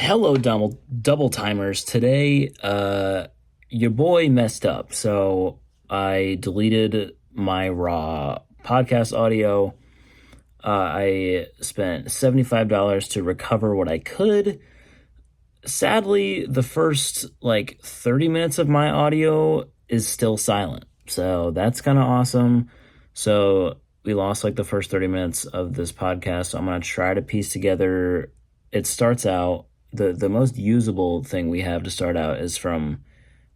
Hello, double timers. Today, your boy messed up, so I deleted my raw podcast audio. I spent $75 to recover what I could. Sadly, the first 30 minutes of my audio is still silent, so that's kind of awesome. So we lost the first 30 minutes of this podcast. So I'm gonna try to piece together. It starts out the most usable thing we have to start out is from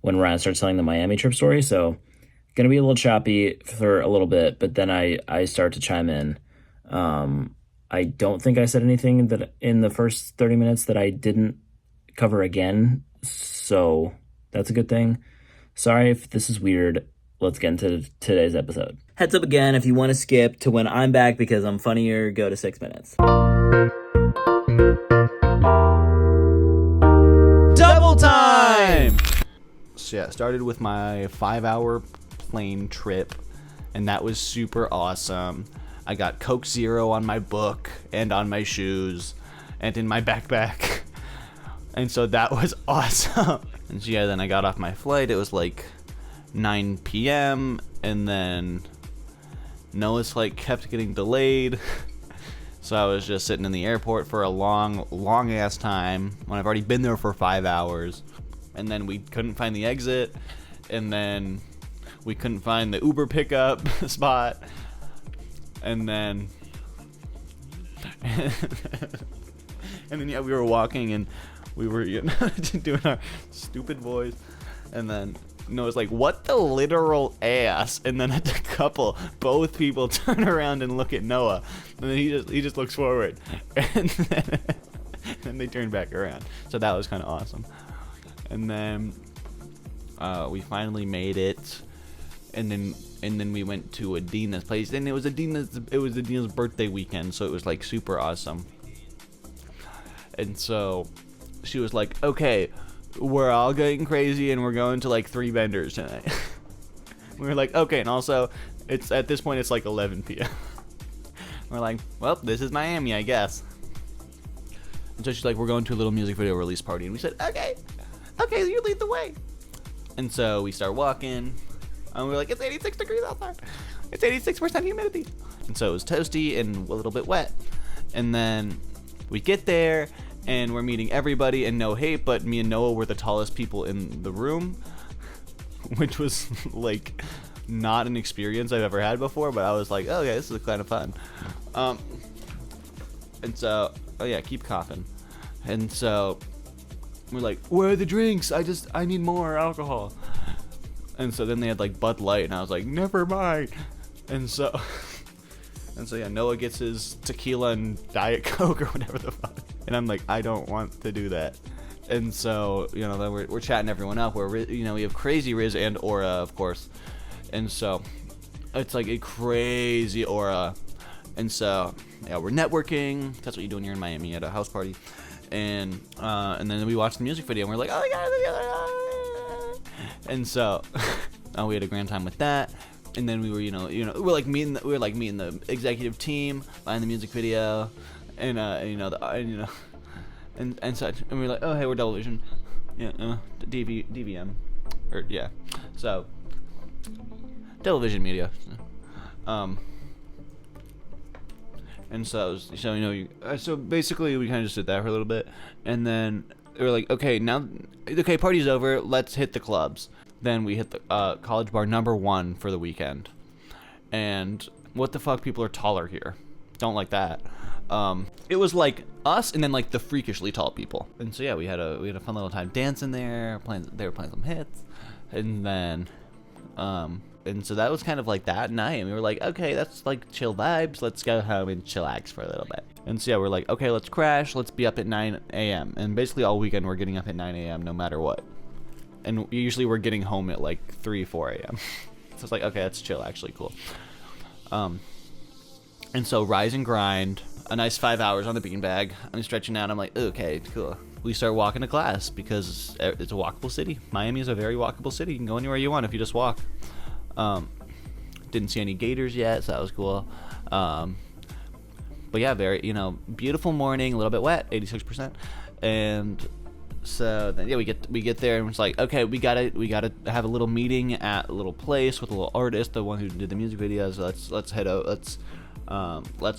when Ryan starts telling the Miami trip story. So gonna be a little choppy for a little bit, but then I start to chime in. I don't think I said anything that in the first 30 minutes that I didn't cover again, so that's a good thing. Sorry if this is weird. Let's get into today's episode. Heads up again, if you want to skip to when I'm back because I'm funnier, go to 6 minutes. Double time! So yeah, started with my 5-hour plane trip, and that was super awesome. I got Coke Zero on my book and on my shoes and in my backpack. And so that was awesome. And so yeah, then I got off my flight. It was 9 p.m. and then Noah's flight kept getting delayed. So I was just sitting in the airport for a long ass time when I've already been there for 5 hours. And then we couldn't find the exit, and then we couldn't find the Uber pickup spot. And then yeah, we were walking and we were doing our stupid voice, and then Noah's like, "What the literal ass?" And then both people turn around and look at Noah, and then he just looks forward, and then they turn back around. So that was kind of awesome. And then we finally made it, and then we went to Adina's place, and it was Adina's birthday weekend, so it was super awesome. And so she was like, "Okay, we're all getting crazy, and we're going to 3 vendors tonight." We were like, "Okay," and also it's at this point it's 11 p.m. We're like, "Well, this is Miami, I guess." And so she's like, "We're going to a little music video release party," and we said, "Okay, you lead the way." And so we start walking, and we're like, "It's 86 degrees outside. It's 86% humidity." And so it was toasty and a little bit wet. And then we get there, and we're meeting everybody, and no hate, but me and Noah were the tallest people in the room, which was not an experience I've ever had before, but I was like, "Oh yeah, this is kind of fun." And so, oh yeah, keep coughing. And so we're like, "Where are the drinks? I need more alcohol." And so then they had Bud Light, and I was like, "Never mind." And so yeah, Noah gets his tequila and Diet Coke or whatever the fuck. And I'm like, "I don't want to do that." And so, then we're chatting everyone up. We have Crazy Riz and Aura, of course. And so it's a crazy aura. And so, yeah, we're networking. That's what you do when you're in Miami at a house party. And then we watched the music video, and we're like, "Oh my god!" And so, we had a grand time with that. And then we were, we're meeting the executive team behind the music video, and and such. And we were like, "Oh hey, we're Double Vision, yeah, DVM, or yeah." So Double Vision Media. And so so basically we kind of just did that for a little bit, and then we were like, "Okay, party's over. Let's hit the clubs." Then we hit the College Bar #1 for the weekend, and what the fuck, people are taller here. Don't like that. It was us, and then the freakishly tall people. And so yeah, we had a fun little time dancing there. They were playing some hits, and then and so that was kind of that night, and we were like, "Okay, that's chill vibes. Let's go home and chillax for a little bit." And so yeah, we're like, "Okay, let's crash. Let's be up at 9 a.m. And basically all weekend we're getting up at 9 a.m. no matter what. And usually we're getting home at 3, 4 a.m. So it's okay, that's chill, actually, cool. And so rise and grind, a nice 5 hours on the beanbag. I'm stretching out. I'm like, "Okay, cool." We start walking to class because it's a walkable city. Miami is a very walkable city. You can go anywhere you want if you just walk. Didn't see any gators yet, so that was cool. But yeah, very, beautiful morning, a little bit wet, 86%. And so then we get there, and it's like, okay, we gotta have a little meeting at a little place with a little artist, the one who did the music videos. Let's head out. Let's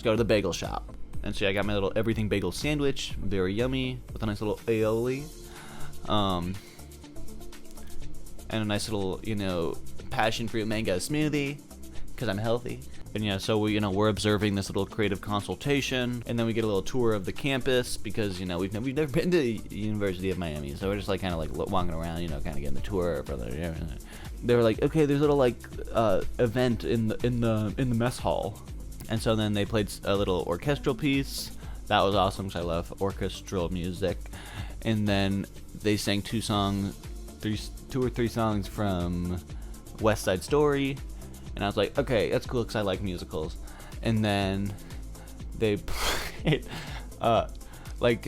go to the bagel shop. And so I got my little everything bagel sandwich, very yummy, with a nice little aioli, and a nice little passion fruit mango smoothie, because I'm healthy. And so we're observing this little creative consultation, and then we get a little tour of the campus, because we've never been to the University of Miami, so we're just like kind of like walking around, kind of getting the tour for the. They were like, okay, there's a little like event in the mess hall, and so then they played a little orchestral piece. That was awesome, because I love orchestral music. And then they sang two or three songs from West Side Story. And I was like, okay, that's cool, because I like musicals. And then they played, like,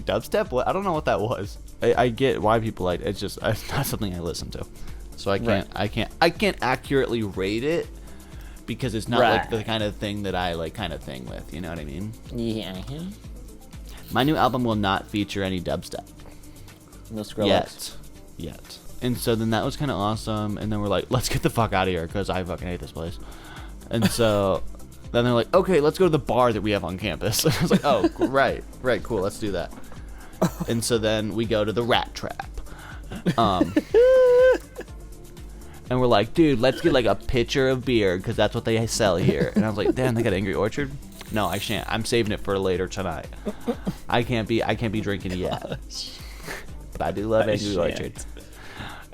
dubstep? What? I don't know what that was. I get why people like it. It's not something I listen to. So I can't accurately rate it, because it's not like the kind of thing that I like kind of thing with. You know what I mean? Yeah. My new album will not feature any dubstep. No Skrillex. Yet. And so then that was kind of awesome. And then we're like, let's get the fuck out of here, because I fucking hate this place. And so then they're like, okay, let's go to the bar that we have on campus. I was like, oh, right, cool, let's do that. And so then we go to the Rat Trap. And we're like, dude, let's get like a pitcher of beer, because that's what they sell here. And I was like, damn, they got Angry Orchard? No, I shan't. I'm saving it for later tonight. I can't be drinking yet. But I do love Angry Orchard.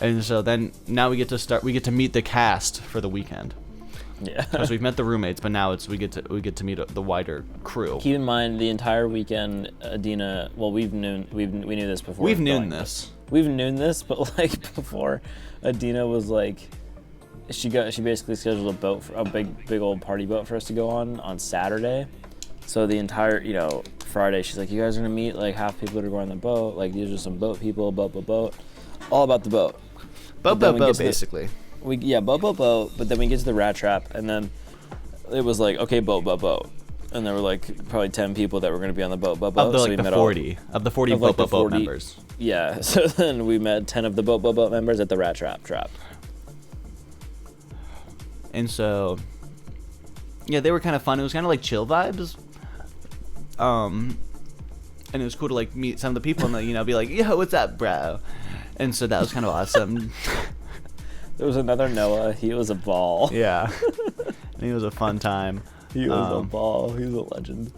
And so then now we get to meet the cast for the weekend. Yeah. Because we've met the roommates, but now we get to meet the wider crew. Keep in mind, the entire weekend, Adina. Well, we knew this before. We've known this. We've known this, but like before, Adina was like, she basically scheduled a big old party boat for us to go on Saturday. So the entire Friday, she's like, you guys are gonna meet like half people that are going on the boat. Like these are some boat people, boat, all about the boat. Boat, basically. Boat. But then we get to the Rat Trap, and then it was like, okay, boat. And there were like probably 10 people that were going to be on the boat. Of the 40 boat members. Yeah, so then we met 10 of the boat members at the Rat Trap. And so, yeah, they were kind of fun. It was kind of like chill vibes. And it was cool to like meet some of the people and be like, yo, what's up, bro? And so that was kind of awesome. There was another Noah. He was a ball. Yeah. And it was a fun time. He was a ball. He was a legend.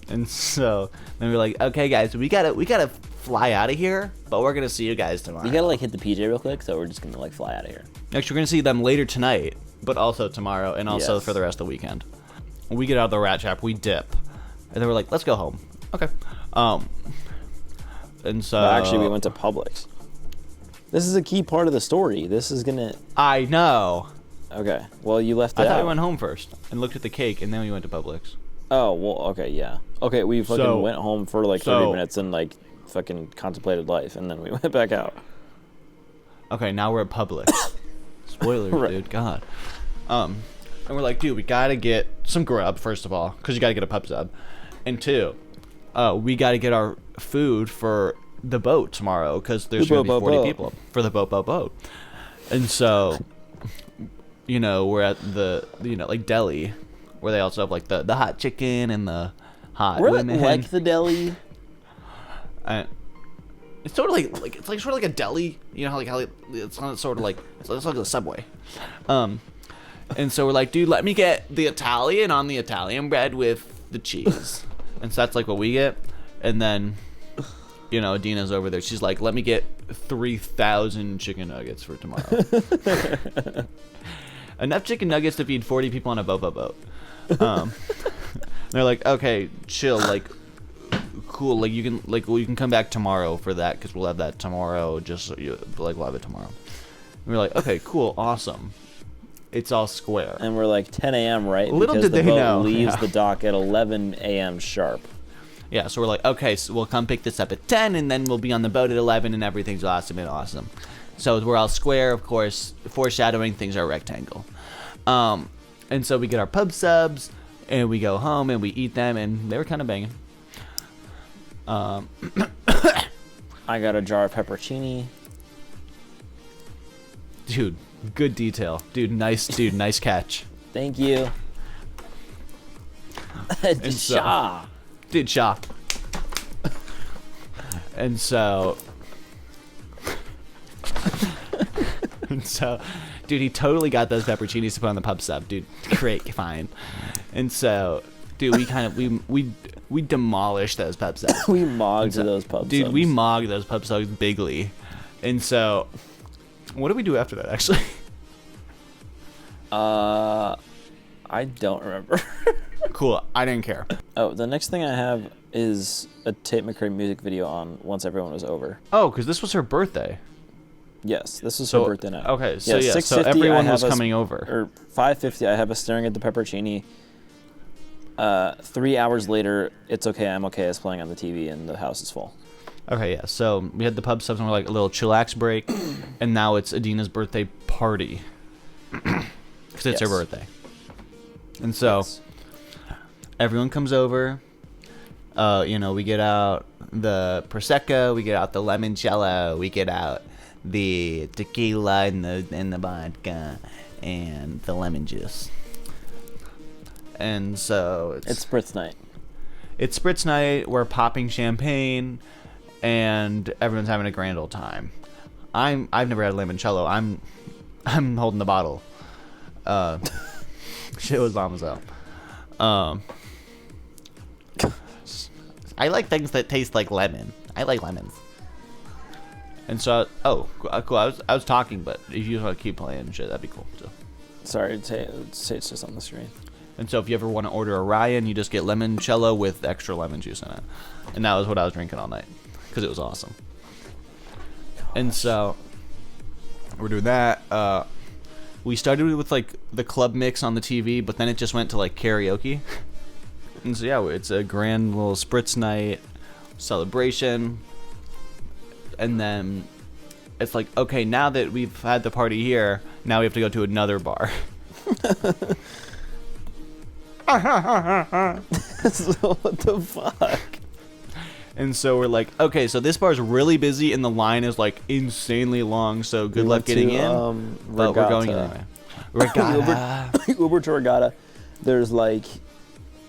And so then we were like, okay, guys, we gotta fly out of here, but we're gonna see you guys tomorrow. You gotta like hit the PJ real quick, so we're just gonna like fly out of here. Actually, we're gonna see them later tonight, but also tomorrow, and also for the rest of the weekend. When we get out of the Rat Trap, we dip, and then we're like, let's go home. Okay. And so actually, we went to Publix. This is a key part of the story. This is gonna. I know. Okay. Well, you left it I thought out. we went home first and looked at the cake, and then we went to Publix. Oh, well, okay, yeah. Okay, we fucking went home for like 30 minutes and like fucking contemplated life, and then we went back out. Okay, now we're at Publix. Spoilers, Right. Dude. God. And we're like, dude, we gotta get some grub, first of all, because you gotta get a pub sub. And two, we gotta get our food for the boat tomorrow, because there's gonna be 40 people for the boat. And so, we're at the, like deli, where they also have like the hot chicken and the hot women. Like the deli. It's sort of like it's like sort of like a deli, how it's not sort of like it's like a Subway. And so we're like, dude, let me get the Italian on the Italian bread with the cheese. And so that's like what we get. And then, Dina's over there. She's like, let me get 3,000 chicken nuggets for tomorrow. Enough chicken nuggets to feed 40 people on a boat. They're like, okay, chill, like, cool, like you can come back tomorrow for that, because we'll have that tomorrow. We'll have it tomorrow. And we're like, okay, cool, awesome. It's all square. And we're like 10 a.m. right? Little because did the they boat know. leaves Yeah. the dock at 11 a.m. sharp. Yeah, so we're like, okay, so we'll come pick this up at 10, and then we'll be on the boat at 11, and everything's awesome. So we're all square, of course, foreshadowing things are rectangle. And so we get our pub subs, and we go home, and we eat them, and they were kind of banging. I got a jar of pepperoni. Dude, good detail. Dude, nice catch. Thank you. Shaw. Dude, Shaw. And so, dude, he totally got those pepperoncinis to put on the pub sub. Dude, great, fine. And so, dude, we demolished those pub subs. We mogged those pub subs. Dude, we mogged those pub subs bigly. And so, what did we do after that, actually? I don't remember. Cool, I didn't care. Oh, the next thing I have is a Tate McRae music video on once everyone was over. Oh, because this was her birthday. Yes, this was her birthday night. Okay, so yeah, so everyone was coming over. Or 5:50, I have us staring at the pepperoni. 3 hours later, It's Okay, I'm Okay is playing on the TV and the house is full. Okay, yeah, so we had the pub subs and we're like a little chillax break, and now it's Adina's birthday party. Because it's her birthday. And so, everyone comes over. We get out the Prosecco, we get out the limoncello, we get out the tequila and the vodka, and the lemon juice. And so it's Spritz night. It's Spritz night. We're popping champagne, and everyone's having a grand old time. I've never had limoncello. I'm holding the bottle. Shit was bombs up. I like things that taste like lemon. I like lemons. And so, cool. I was talking, but if you want to keep playing and shit, that'd be cool too. Sorry, Tate's just on the screen. And so if you ever want to order a Ryan, you just get limoncello with extra lemon juice in it. And that was what I was drinking all night because it was awesome. Gosh. And so we're doing that. We started with like the club mix on the TV, but then it just went to like karaoke. And so yeah, it's a grand little Spritz night celebration. And then it's like, okay, now that we've had the party here, now we have to go to another bar. So what the fuck? And so we're like, okay, so this bar's really busy and the line is like insanely long, so good luck getting in. But we're going in anyway. Regatta. Uber to Regatta. There's like,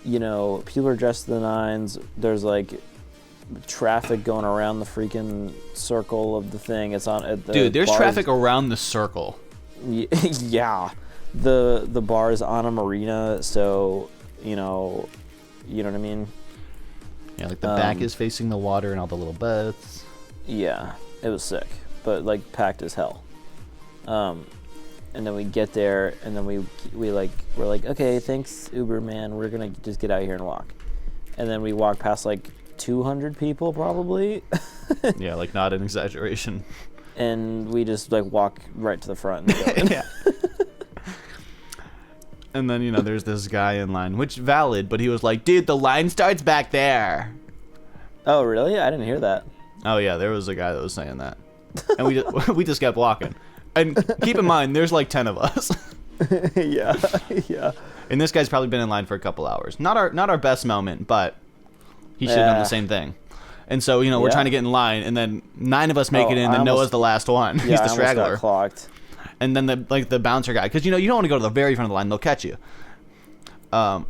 people are dressed to the nines. There's like traffic going around the freaking circle of the thing. It's on at the Dude, there's traffic around the circle. Yeah. The bar is on a marina, so you know what I mean. Yeah, like the back is facing the water and all the little boats. Yeah, it was sick, but like packed as hell. And then we get there, and then we're like, okay, thanks Uber man, we're gonna just get out here and walk. And then we walk past like 200 people probably. Yeah, like not an exaggeration. And we just like walk right to the front. And go in. Yeah. And then, there's this guy in line, which valid, but he was like, dude, the line starts back there. Oh, really? I didn't hear that. Oh, yeah, there was a guy that was saying that. And we just kept walking. And keep in mind, there's like 10 of us. Yeah. And this guy's probably been in line for a couple hours. Not our best moment, but he should have done the same thing. And so, we're trying to get in line, and then 9 of us make it in, and Noah's the last one. He's the straggler. I almost got clocked. And then the bouncer guy, because you don't want to go to the very front of the line; they'll catch you. And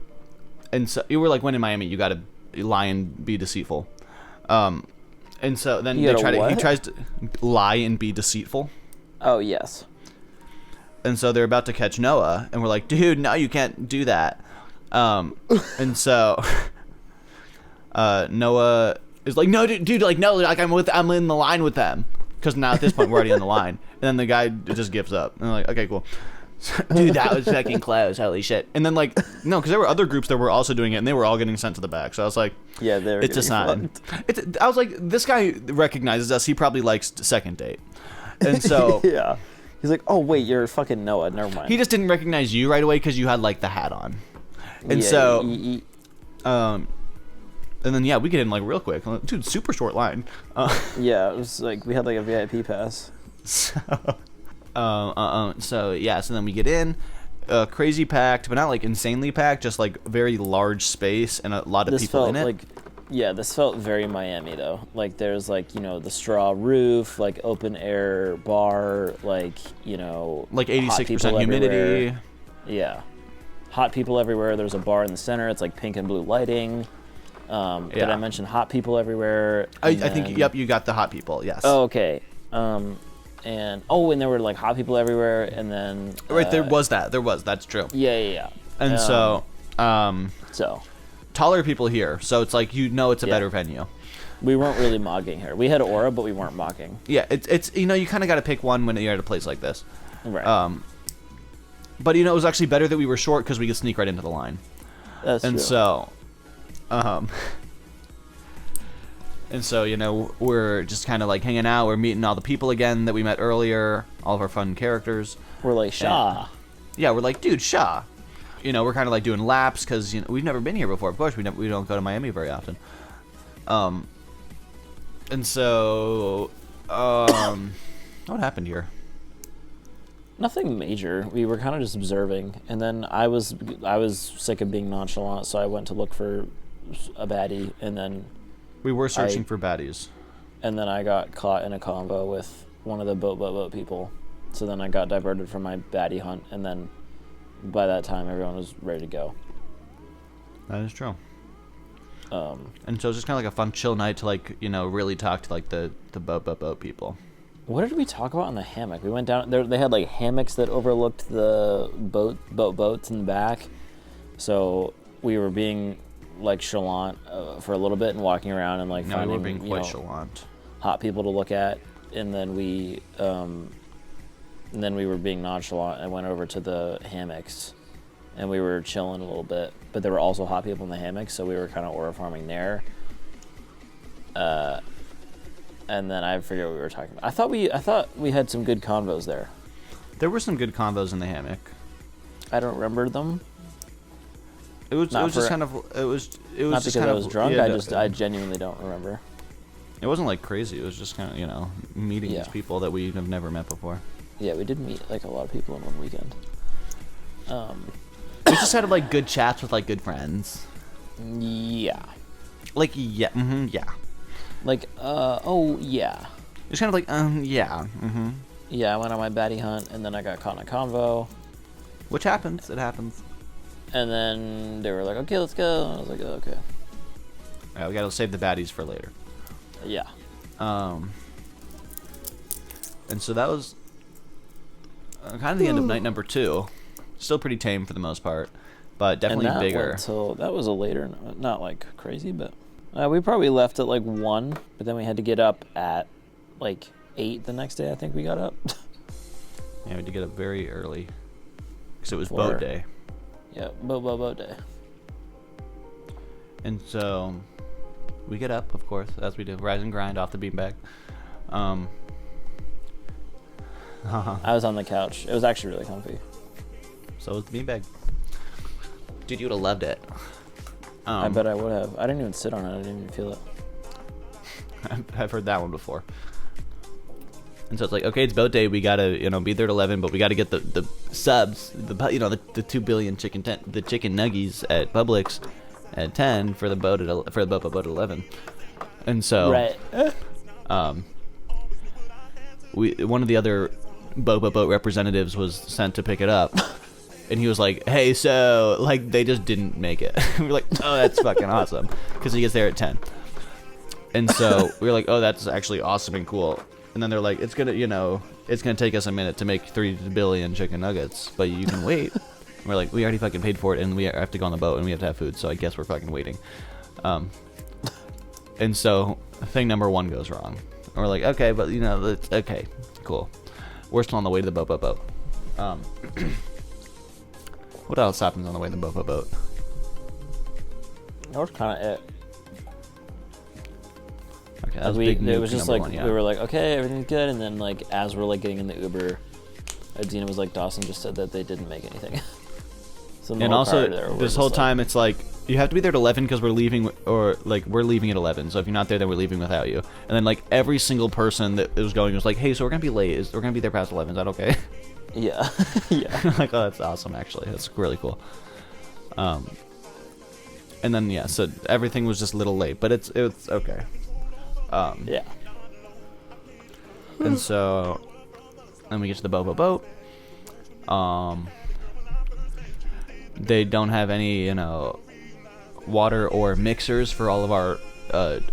so you were like, when in Miami, you got to lie and be deceitful. And so then he tries to lie and be deceitful. Oh yes. And so they're about to catch Noah, and we're like, dude, no, you can't do that. And so Noah is like, no, dude, like no, like I'm in the line with them. Because now at this point we're already on the line, and then the guy just gives up. And I'm like, okay, cool, dude, that was fucking close, holy shit. And then like, no, because there were other groups that were also doing it, and they were all getting sent to the back. So I was like, yeah, it's a sign. I was like, this guy recognizes us. He probably likes second date, and so yeah, he's like, oh wait, you're fucking Noah. Never mind. He just didn't recognize you right away because you had like the hat on, and and then we get in like real quick, dude. Super short line. Yeah, it was like we had like a VIP pass. So then we get in, crazy packed, but not like insanely packed, just like very large space and a lot of people in it. Like Yeah, this felt very Miami though. Like there's like, you know, the straw roof, like open air bar, like, you know, Like hot 86% people humidity. everywhere. Yeah. Hot people everywhere. There's a bar in the center. It's like pink and blue lighting. Did I mention hot people everywhere? I think, yep, you got the hot people, yes. Oh, okay. And there were like hot people everywhere, and then Right, that's true. Yeah. And so taller people here, so it's like, you know, it's a better venue. we weren't really mogging here. We had aura, but we weren't mogging. Yeah, it's you know, you kind of got to pick one when you're at a place like this. Right. But you know, it was actually better that we were short because we could sneak right into the line. That's true. And so, you know, we're just kind of like hanging out. We're meeting all the people again that we met earlier, all of our fun characters. We're like, Shaw. Yeah, we're like, dude, Shaw. You know, we're kind of like doing laps because, you know, we've never been here before. Of course, we don't go to Miami very often. And so, what happened here? Nothing major. We were kind of just observing, and then I was sick of being nonchalant, so I went to look for a baddie, and then We were searching for baddies. and then I got caught in a convo with one of the boat people. So then I got diverted from my baddie hunt, and then by that time everyone was ready to go. That is true. And so it's just kind of like a fun, chill night to, like, you know, really talk to like the boat people. What did we talk about in the hammock? We went down there. They had like hammocks that overlooked the boats in the back. So we were being like chalant for a little bit and walking around and like finding, we were being quite you know, chalant. hot people to look at, and then we were being nonchalant and went over to the hammocks, and we were chilling a little bit. But there were also hot people in the hammocks, so we were kind of aura farming there. And then I forget what we were talking about. I thought we had some good convos there. There were some good combos in the hammock. I don't remember them. It was Not just for- kind of it was Not just because kind I of, was drunk. yeah, I genuinely don't remember. It wasn't like crazy. It was just kind of, you know, meeting Yeah. these people that we have never met before. Yeah, we did meet like a lot of people in one weekend. We just had like good chats with like good friends. Yeah. Like yeah, yeah. Like yeah. Just kind of like yeah, Yeah, I went on my baddie hunt, and then I got caught in a convo. Which happens. It happens. And then they were like, okay, let's go. And I was like, oh, okay. All right, we gotta save the baddies for later. Yeah. And so that was kind of the end of night number 2. Still pretty tame for the most part, but definitely and that bigger. That was a later, not like crazy, but we probably left at like 1, but then we had to get up at like 8 the next day. I think we got up. Yeah, we had to get up very early because it was For- boat day. Yeah, boat day. And so we get up, of course, as we do, rise and grind off the beanbag. I was on the couch. It was actually really comfy. So was the beanbag. Dude, you would have loved it. I bet I would have. I didn't even sit on it. I didn't even feel it. I've heard that one before. And so it's like, okay, it's boat day. We gotta, you know, be there at 11, but we gotta get the subs, the 2 billion chicken nuggies at Publix at 10 for the boat at 11. And so, Right. one of the other boat representatives was sent to pick it up. And he was like, hey, so, like, they just didn't make it. We were like, oh, that's fucking awesome. Because he gets there at 10. And so we were like, oh, that's actually awesome and cool. And then they're like, it's going to take us a minute to make 3 billion chicken nuggets, but you can wait. And we're like, we already fucking paid for it, and we have to go on the boat, and we have to have food, so I guess we're fucking waiting. And so thing number 1 goes wrong. And we're like, okay, but, you know, okay, cool. We're still on the way to the boat. What else happens on the way to the boat? That was kind of it. Okay, that was It big was nuke just number like, 1, yeah. we were like, okay, everything's good. And then like, as we're like getting in the Uber, Adina was like, Dawson just said that they didn't make anything. So the And whole also, car there, we're this just whole like- time, it's like, you have to be there at 11 because we're leaving, or like, we're leaving at 11. So if you're not there, then we're leaving without you. And then like, every single person that was going was like, hey, so we're going to be late. We're going to be there past 11. Is that okay? Yeah. Yeah. Like, oh, that's awesome, actually. That's really cool. And then yeah, so everything was just a little late, but it's okay. Yeah. And so then we get to the boat. They don't have any, you know, water or mixers for all of our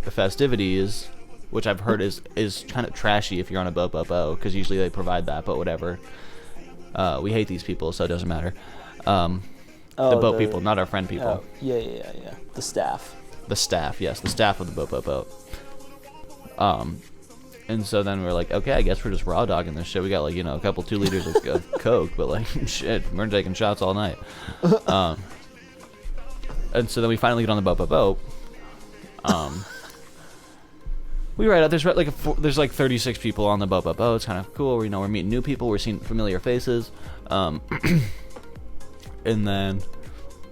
festivities, which I've heard is kind of trashy if you're on a boat, because usually they provide that, but whatever. We hate these people, so it doesn't matter. The boat people, not our friend people. Yeah. The staff. The staff, yes, the staff of the boat. And so then we're like, okay, I guess we're just raw dogging this shit. We got like, you know, a couple 2 liters of Coke, but like, shit, we're taking shots all night. And so then we finally get on the boat. We ride out. There's like 36 people on the boat. It's kind of cool. You know, we're meeting new people. We're seeing familiar faces. And then,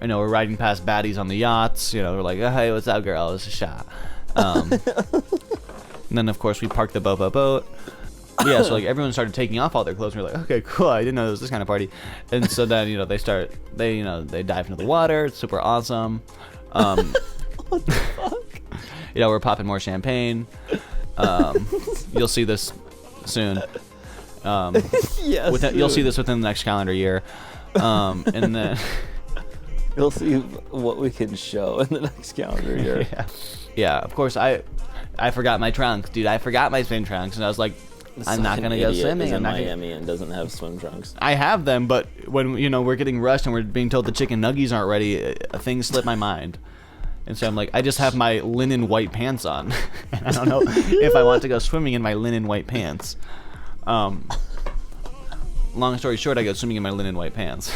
you know, we're riding past baddies on the yachts. You know, we're like, oh, hey, what's up, girl? It's a shot. And then, of course, we parked the boat. Yeah, so like everyone started taking off all their clothes. And we're like, okay, cool. I didn't know there was this kind of party. And so then, you know, they dive into the water. It's super awesome. What the fuck? You know, we're popping more champagne. You'll see this soon. Yes. You'll see this within the next calendar year. And then you'll see what we can show in the next calendar year. Yeah. Of course, I forgot my trunks, dude. I forgot my swim trunks, and I was like, I'm not gonna go swimming. I'm in Miami and doesn't have swim trunks. I have them, but when we're getting rushed and we're being told the chicken nuggies aren't ready, things slip my mind. And so I'm like, I just have my linen white pants on. And I don't know if I want to go swimming in my linen white pants. Long story short, I go swimming in my linen white pants.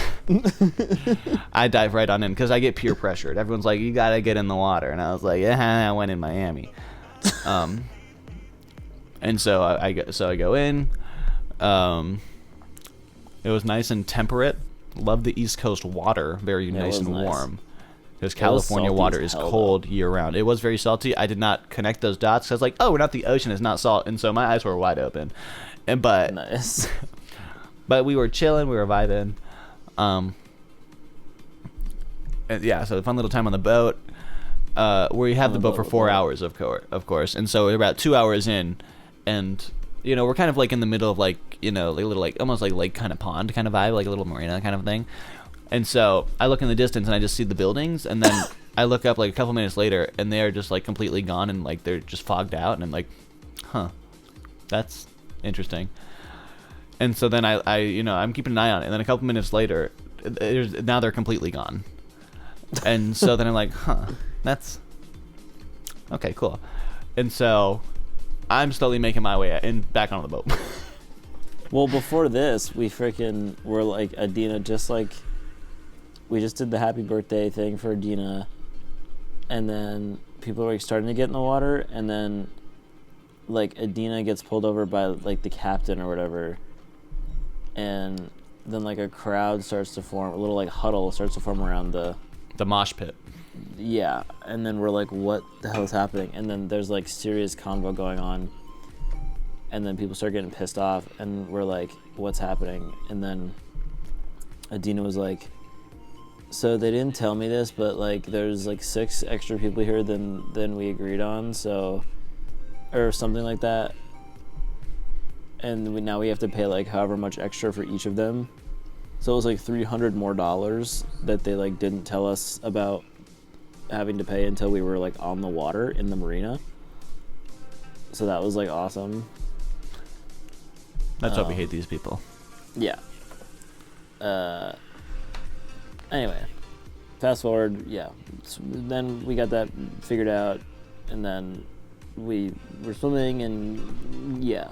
I dive right on in because I get peer pressured. Everyone's like, you gotta get in the water. And I was like, yeah, I went in Miami. And so I go in. It was nice and temperate. Love the East Coast water. Very nice and warm. Because California water is cold year round. It was very salty. I did not connect those dots. I was like, oh, we're not the ocean. It's not salt. And so my eyes were wide open. But nice. But we were chilling. We were vibing. And yeah, so a fun little time on the boat. We had the boat for 4 hours, of course. And so we're about 2 hours in. And, you know, we're kind of like in the middle of like, you know, like a little like almost like lake kind of pond kind of vibe, like a little marina kind of thing. And so I look in the distance and I just see the buildings, and then I look up like a couple minutes later and they're just like completely gone and like they're just fogged out, and I'm like, huh, that's interesting. And so then I you know, I'm keeping an eye on it, and then a couple minutes later now they're completely gone. And so then I'm like, huh, that's okay, cool. And so I'm slowly making my way back on the boat. Well, before this, we freaking were like, Adina, we just did the happy birthday thing for Adina, and then people are like starting to get in the water, and then like Adina gets pulled over by like the captain or whatever, and then like a crowd starts to form, a little like huddle starts to form around the mosh pit. Yeah, and then we're like, what the hell is happening? And then there's like serious convo going on, and then people start getting pissed off, and we're like, what's happening? And then Adina was like, so they didn't tell me this, but like there's like 6 extra people here than we agreed on, so, or something like that, and now we have to pay like however much extra for each of them. So it was like $300 more that they like didn't tell us about having to pay until we were like on the water in the marina. So that was like awesome. That's why we hate these people. Yeah. Anyway, fast forward. Yeah. So then we got that figured out, and then we were swimming, and yeah.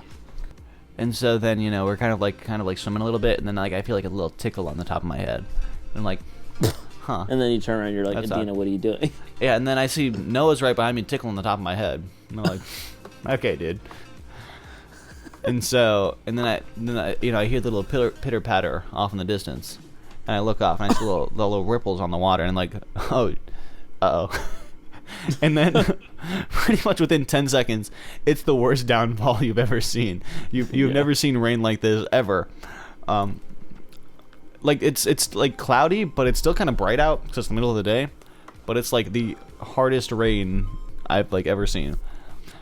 And so then, you know, we're kind of like swimming a little bit, and then like I feel like a little tickle on the top of my head. And I'm like, huh. And then you turn around, and you're like, Adina, what are you doing? Yeah, and then I see Noah's right behind me tickling the top of my head. And I'm like, okay, dude. And so, and then I you know, I hear the little pitter patter off in the distance, and I look off, and I see the little ripples on the water, and I'm like, oh, uh-oh. And then pretty much within 10 seconds, it's the worst downfall you've ever seen. You've never seen rain like this ever. Like it's like cloudy, but it's still kind of bright out because it's the middle of the day. but it's like the hardest rain I've like ever seen.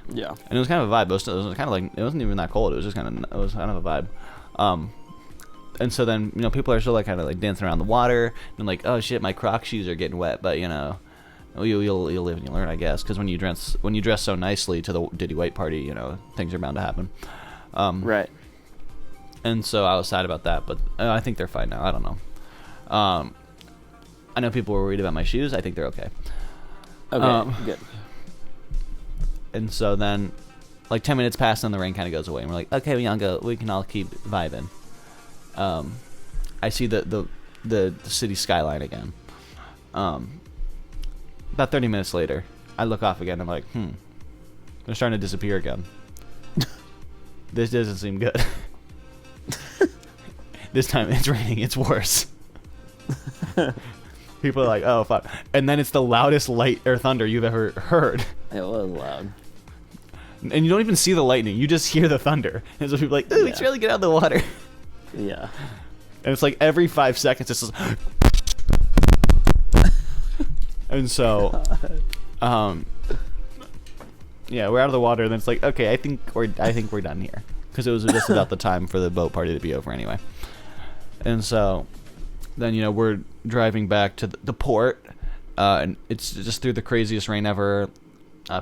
Yeah. And it was kind of a vibe. It was kind of like, it wasn't even that cold. It was just kind of a vibe. And so then, you know, people are still like kind of like dancing around the water and like, oh shit, my Croc shoes are getting wet. But you know, you'll live and you learn, I guess. Because when you dress so nicely to the Diddy White party, you know, things are bound to happen. Right. And so I was sad about that, but I think they're fine now. I don't know. I know people were worried about my shoes. I think they're okay. Okay. Good. And so then, like 10 minutes pass and the rain kind of goes away, and we're like, okay, we can all keep vibing. I see the city skyline again. About 30 minutes later, I look off again. I'm like, they're starting to disappear again. This doesn't seem good. This time it's raining. It's worse. People are like, oh fuck, and then it's the loudest light or thunder you've ever heard. It was loud. And you don't even see the lightning. You just hear the thunder. And so people are like, ooh, we should really get out of the water. Yeah. And it's like every 5 seconds it's just and so yeah, we're out of the water, and then it's like, okay, I think we're done here, because it was just about the time for the boat party to be over anyway. And so then, you know, we're driving back to the port, and it's just through the craziest rain ever.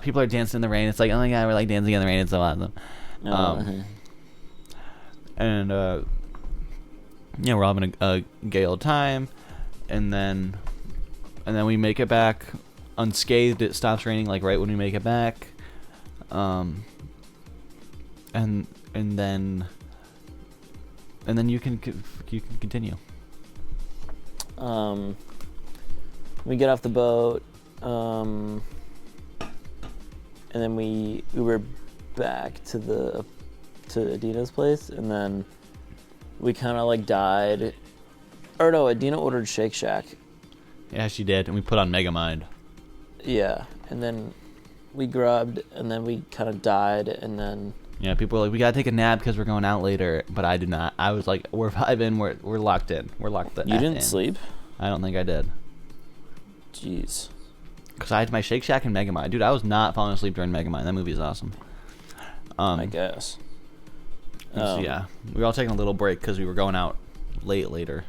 People are dancing in the rain. It's like, oh my god, we're like dancing in the rain. It's so awesome. And yeah, we're having a gay old time, and then we make it back unscathed. It stops raining like right when we make it back, and then you can continue. We get off the boat, and then we were back to Adina's place, and then we kind of like died. Or no, Adina ordered Shake Shack. Yeah, she did, and we put on Megamind. Yeah, and then we grubbed, and then we kind of died, and then... Yeah, people were like, we gotta take a nap because we're going out later, but I did not. I was like, we're vibing, we're locked in. We're locked in. You didn't sleep? I don't think I did. Jeez. Because I had my Shake Shack and Megamind. Dude, I was not falling asleep during Megamind. That movie is awesome. I guess. So yeah, we were all taking a little break because we were going out later.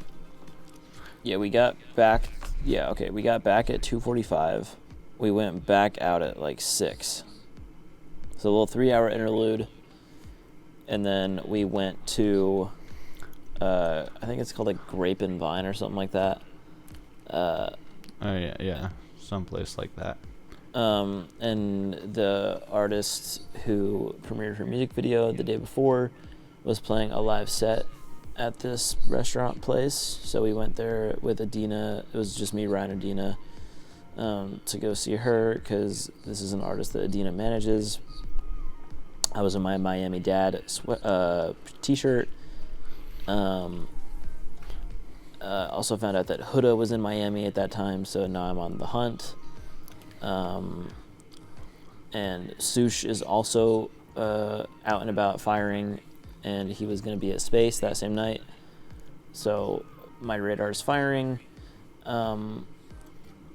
Yeah, we got back... Yeah, okay, we got back at 2:45. We went back out at like 6. So a little 3-hour interlude. And then we went to, I think it's called like Grape and Vine or something like that. Oh yeah, someplace like that. And the artist who premiered her music video the day before was playing a live set at this restaurant place. So we went there with Adina. It was just me, Ryan, and Adina, to go see her, because this is an artist that Adina manages. I was in my Miami Dad t-shirt. Also found out that Huda was in Miami at that time, so now I'm on the hunt. And Sush is also out and about firing, and he was going to be at Space that same night. So my radar is firing.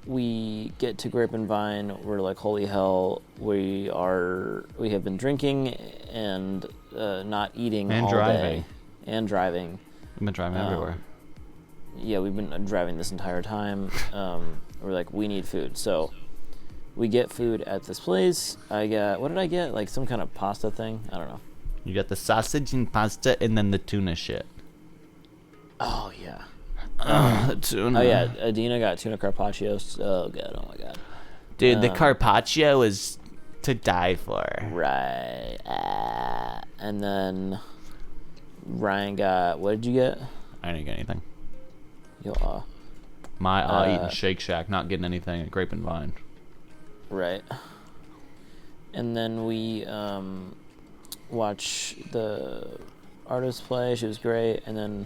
We get to Grape and Vine. We're like, holy hell, we have been drinking and not eating and all driving. day. And driving. We've been driving everywhere. Yeah, we've been driving this entire time. We're like, we need food. So we get food at this place. What did I get? Like some kind of pasta thing? I don't know. You got the sausage and pasta, and then the tuna shit. Oh, yeah. Tuna. Oh, yeah. Adina got tuna carpaccio. Oh, God. Oh, my God. Dude, the carpaccio is to die for. Right. And then Ryan got... What did you get? I didn't get anything. Yo, eating Shake Shack, not getting anything at Grape and Vine. Right. And then we watch the artist play. She was great. And then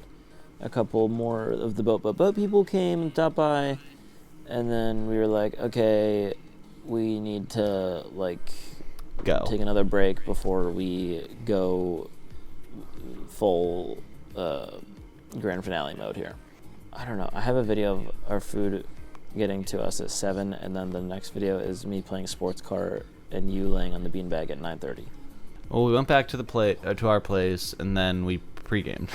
a couple more of the boat people came and stopped by. And then we were like, okay, we need to go take another break before we go full grand finale mode here. I don't know. I have a video of our food getting to us at 7, and then the next video is me playing sports car and you laying on the beanbag at 9:30. Well, we went back to to our place, and then we pre-gamed.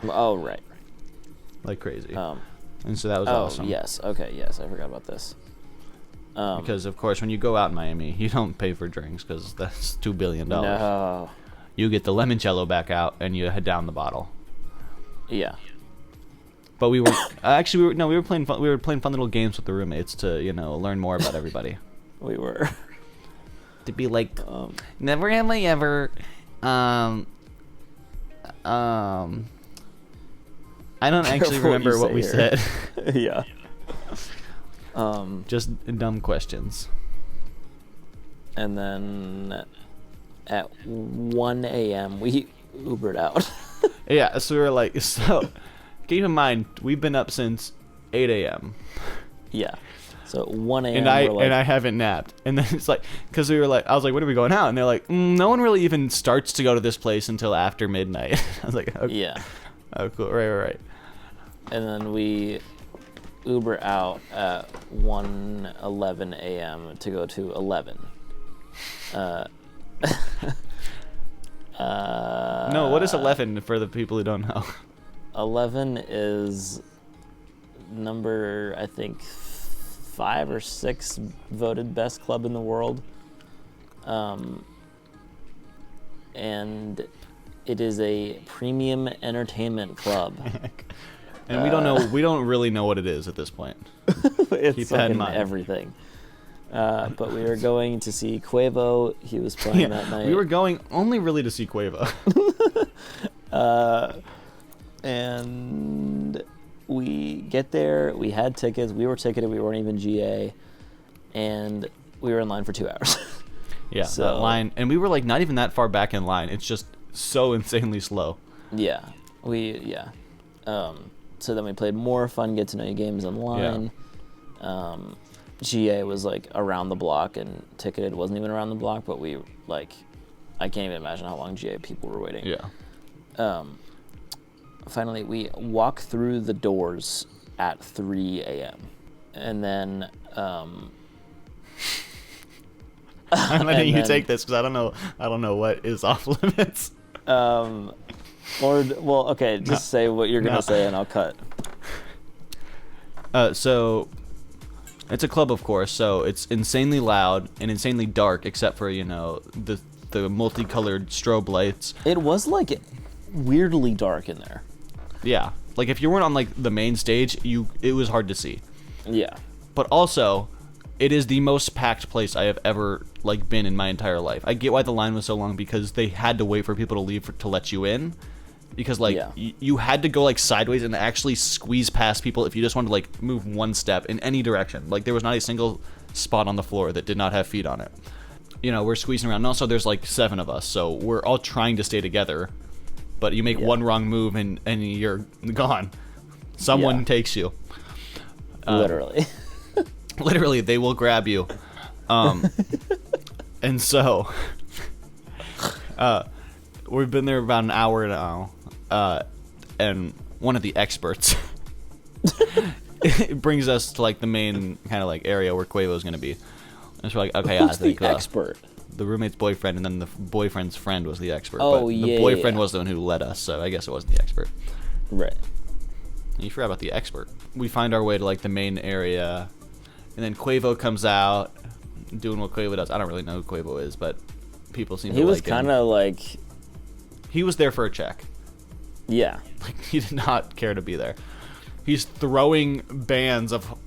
Oh, right. Like crazy. And so that was awesome. Oh, yes. Okay, yes. I forgot about this. Because, of course, when you go out in Miami, you don't pay for drinks because that's $2 billion. No. You get the limoncello back out, and you head down the bottle. Yeah. But we were actually we were playing fun little games with the roommates to learn more about everybody. We were. To be like, never have I ever, I don't actually remember what we said. Yeah. Just dumb questions. And then at 1 a.m. we Ubered out. Yeah, so we were like, keep in mind, we've been up since 8 a.m. Yeah. So at 1 a.m. And I haven't napped. And then it's like, because we were like, I was like, when are we going out? And they're like, no one really even starts to go to this place until after midnight. I was like, okay. Yeah. Oh, cool. Right. And then we Uber out at 1:11 a.m. to go to 11. No, what is 11 for the people who don't know? 11 is number, I think, 5 or 6 voted best club in the world. And it is a premium entertainment club. And we don't really know what it is at this point. It's Keep that in mind. Everything. But we were going to see Quavo. He was playing that night. We were going only really to see Quavo. And we get there. We had tickets. We were ticketed. We weren't even GA. And we were in line for 2 hours. Yeah, so, that line. And we were like not even that far back in line. It's just so insanely slow. Yeah. So then we played more fun get to know you games online. Yeah. GA was like around the block, and ticketed wasn't even around the block, but we I can't even imagine how long GA people were waiting. Yeah. Finally we walk through the doors at 3 a.m. And then I'm letting you take this because I don't know what is off limits. Just say what you're gonna say and I'll cut. So it's a club, of course, so it's insanely loud and insanely dark, except for the multicolored strobe lights. It was like weirdly dark in there. Yeah, like if you weren't on like the main stage, it was hard to see. Yeah, but also it is the most packed place I have ever been in my entire life. I get why the line was so long because they had to wait for people to leave to let you in. Because you had to go sideways and actually squeeze past people if you just wanted to move one step in any direction. There was not a single spot on the floor that did not have feet on it. We're squeezing around. And also there's 7 of us, so we're all trying to stay together. But you make one wrong move and you're gone. Someone takes you. Literally. Literally, they will grab you. And so we've been there about an hour now. And one of the experts it brings us to the main kind of area where Quavo's gonna be. And so we're okay, who's the expert? The roommate's boyfriend, and then the boyfriend's friend was the expert. Oh, but yeah. The boyfriend was the one who led us, so I guess it wasn't the expert. Right. And you forgot about the expert. We find our way to the main area, and then Quavo comes out doing what Quavo does. I don't really know who Quavo is, but people seem to like him. He was kind of he was there for a check. Yeah. He did not care to be there. He's throwing bands of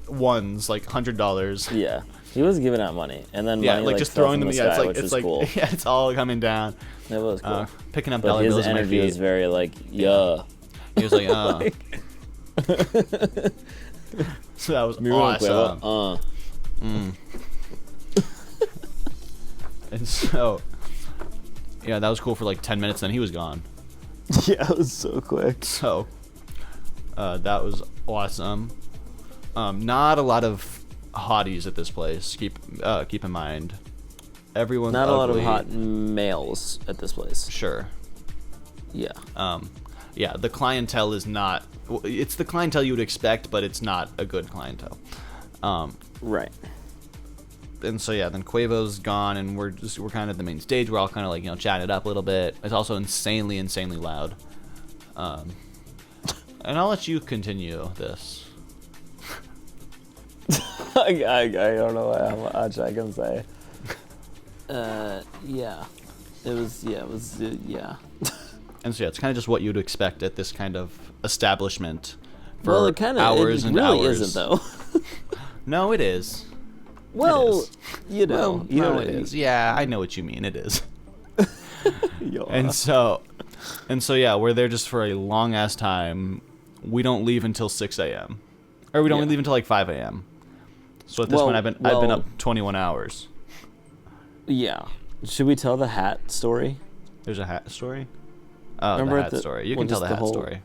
ones, $100. Yeah. He was giving out money, and then money, just throwing them. Yeah, it's cool. Yeah, it's all coming down. It was cool. Picking up but dollar bills. His energy was very yeah. He was like, So that was awesome. And so, yeah, that was cool for 10 minutes. Then he was gone. Yeah, it was so quick. So, that was awesome. Not a lot of hotties at this place. Keep in mind, everyone's not ugly. a lot of hot males at this place. Sure. Yeah. Yeah, the clientele is not. It's the clientele you would expect, but it's not a good clientele. Right. And so yeah, then Quavo's gone, and we're kind of at the main stage. We're all kind of like chatting it up a little bit. It's also insanely loud. And I'll let you continue this. I don't know how much I can say. Yeah. It was. And so yeah, it's kind of just what you'd expect at this kind of establishment for Well, it kind of hours and really hours. isn't though. No, it is. Well, It is. you know, Well, you know no, what it I is. Yeah, I know what you mean. It is. mean. And so yeah, we're there just for a long ass time. We don't leave until 6 a.m. Or we don't leave until like 5 a.m. So at this point, I've been up 21 hours. Yeah. Should we tell the hat story? There's a hat story. Oh, Remember the hat story. You can tell the hat story.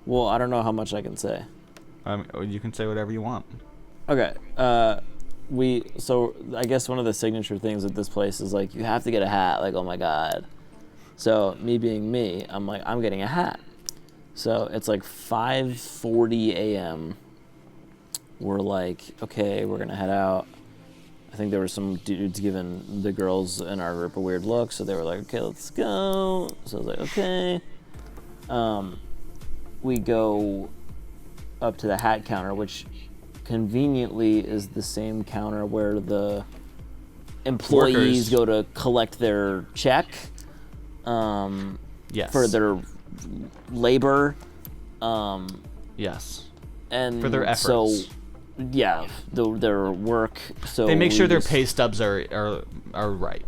Well, I don't know how much I can say. You can say whatever you want. Okay. So I guess one of the signature things at this place is like you have to get a hat. Like, oh my god. So me being me, I'm like, I'm getting a hat. So it's like 5:40 a.m. We're like, okay, we're gonna head out. I think there were some dudes giving the girls in our group a weird look, so they were like, okay, let's go. So I was like, okay. We go up to the hat counter, which conveniently is the same counter where the employees go to collect their check Yes. for their labor. Yes. And For their efforts. So, yeah, their work. So they make sure their just- pay stubs are right.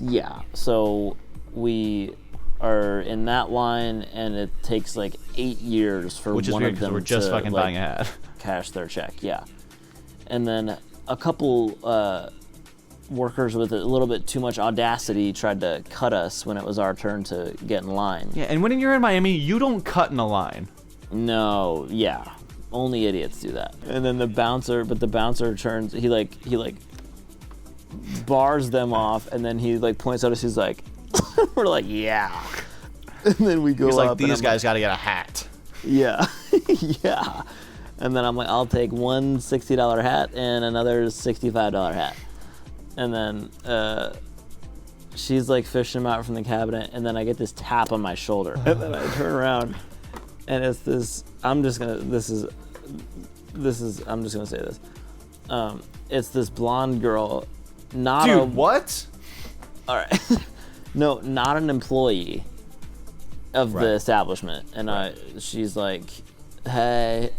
Yeah, so we are in that line, and it takes like 8 years for Which is one weird of because them we're just to fucking like, buying a hat. cash their check. Yeah, and then a couple workers with a little bit too much audacity tried to cut us when it was our turn to get in line. Yeah, and when you're in Miami, you don't cut in a line. No, yeah, only idiots do that. And then the bouncer turns. He bars them off, and then he like points at us. He's like, we're like, yeah. And then we go He's like, up, and these I'm guys got to get a hat. yeah, yeah. And then I'm like, I'll take one $60 hat and another $65 hat. And then she's like fishing them out from the cabinet, and then I get this tap on my shoulder, and then I turn around, and it's this. I'm just gonna say this. It's this blonde girl, not Dude, a what? all right, no, not an employee of the establishment, and she's like, hey.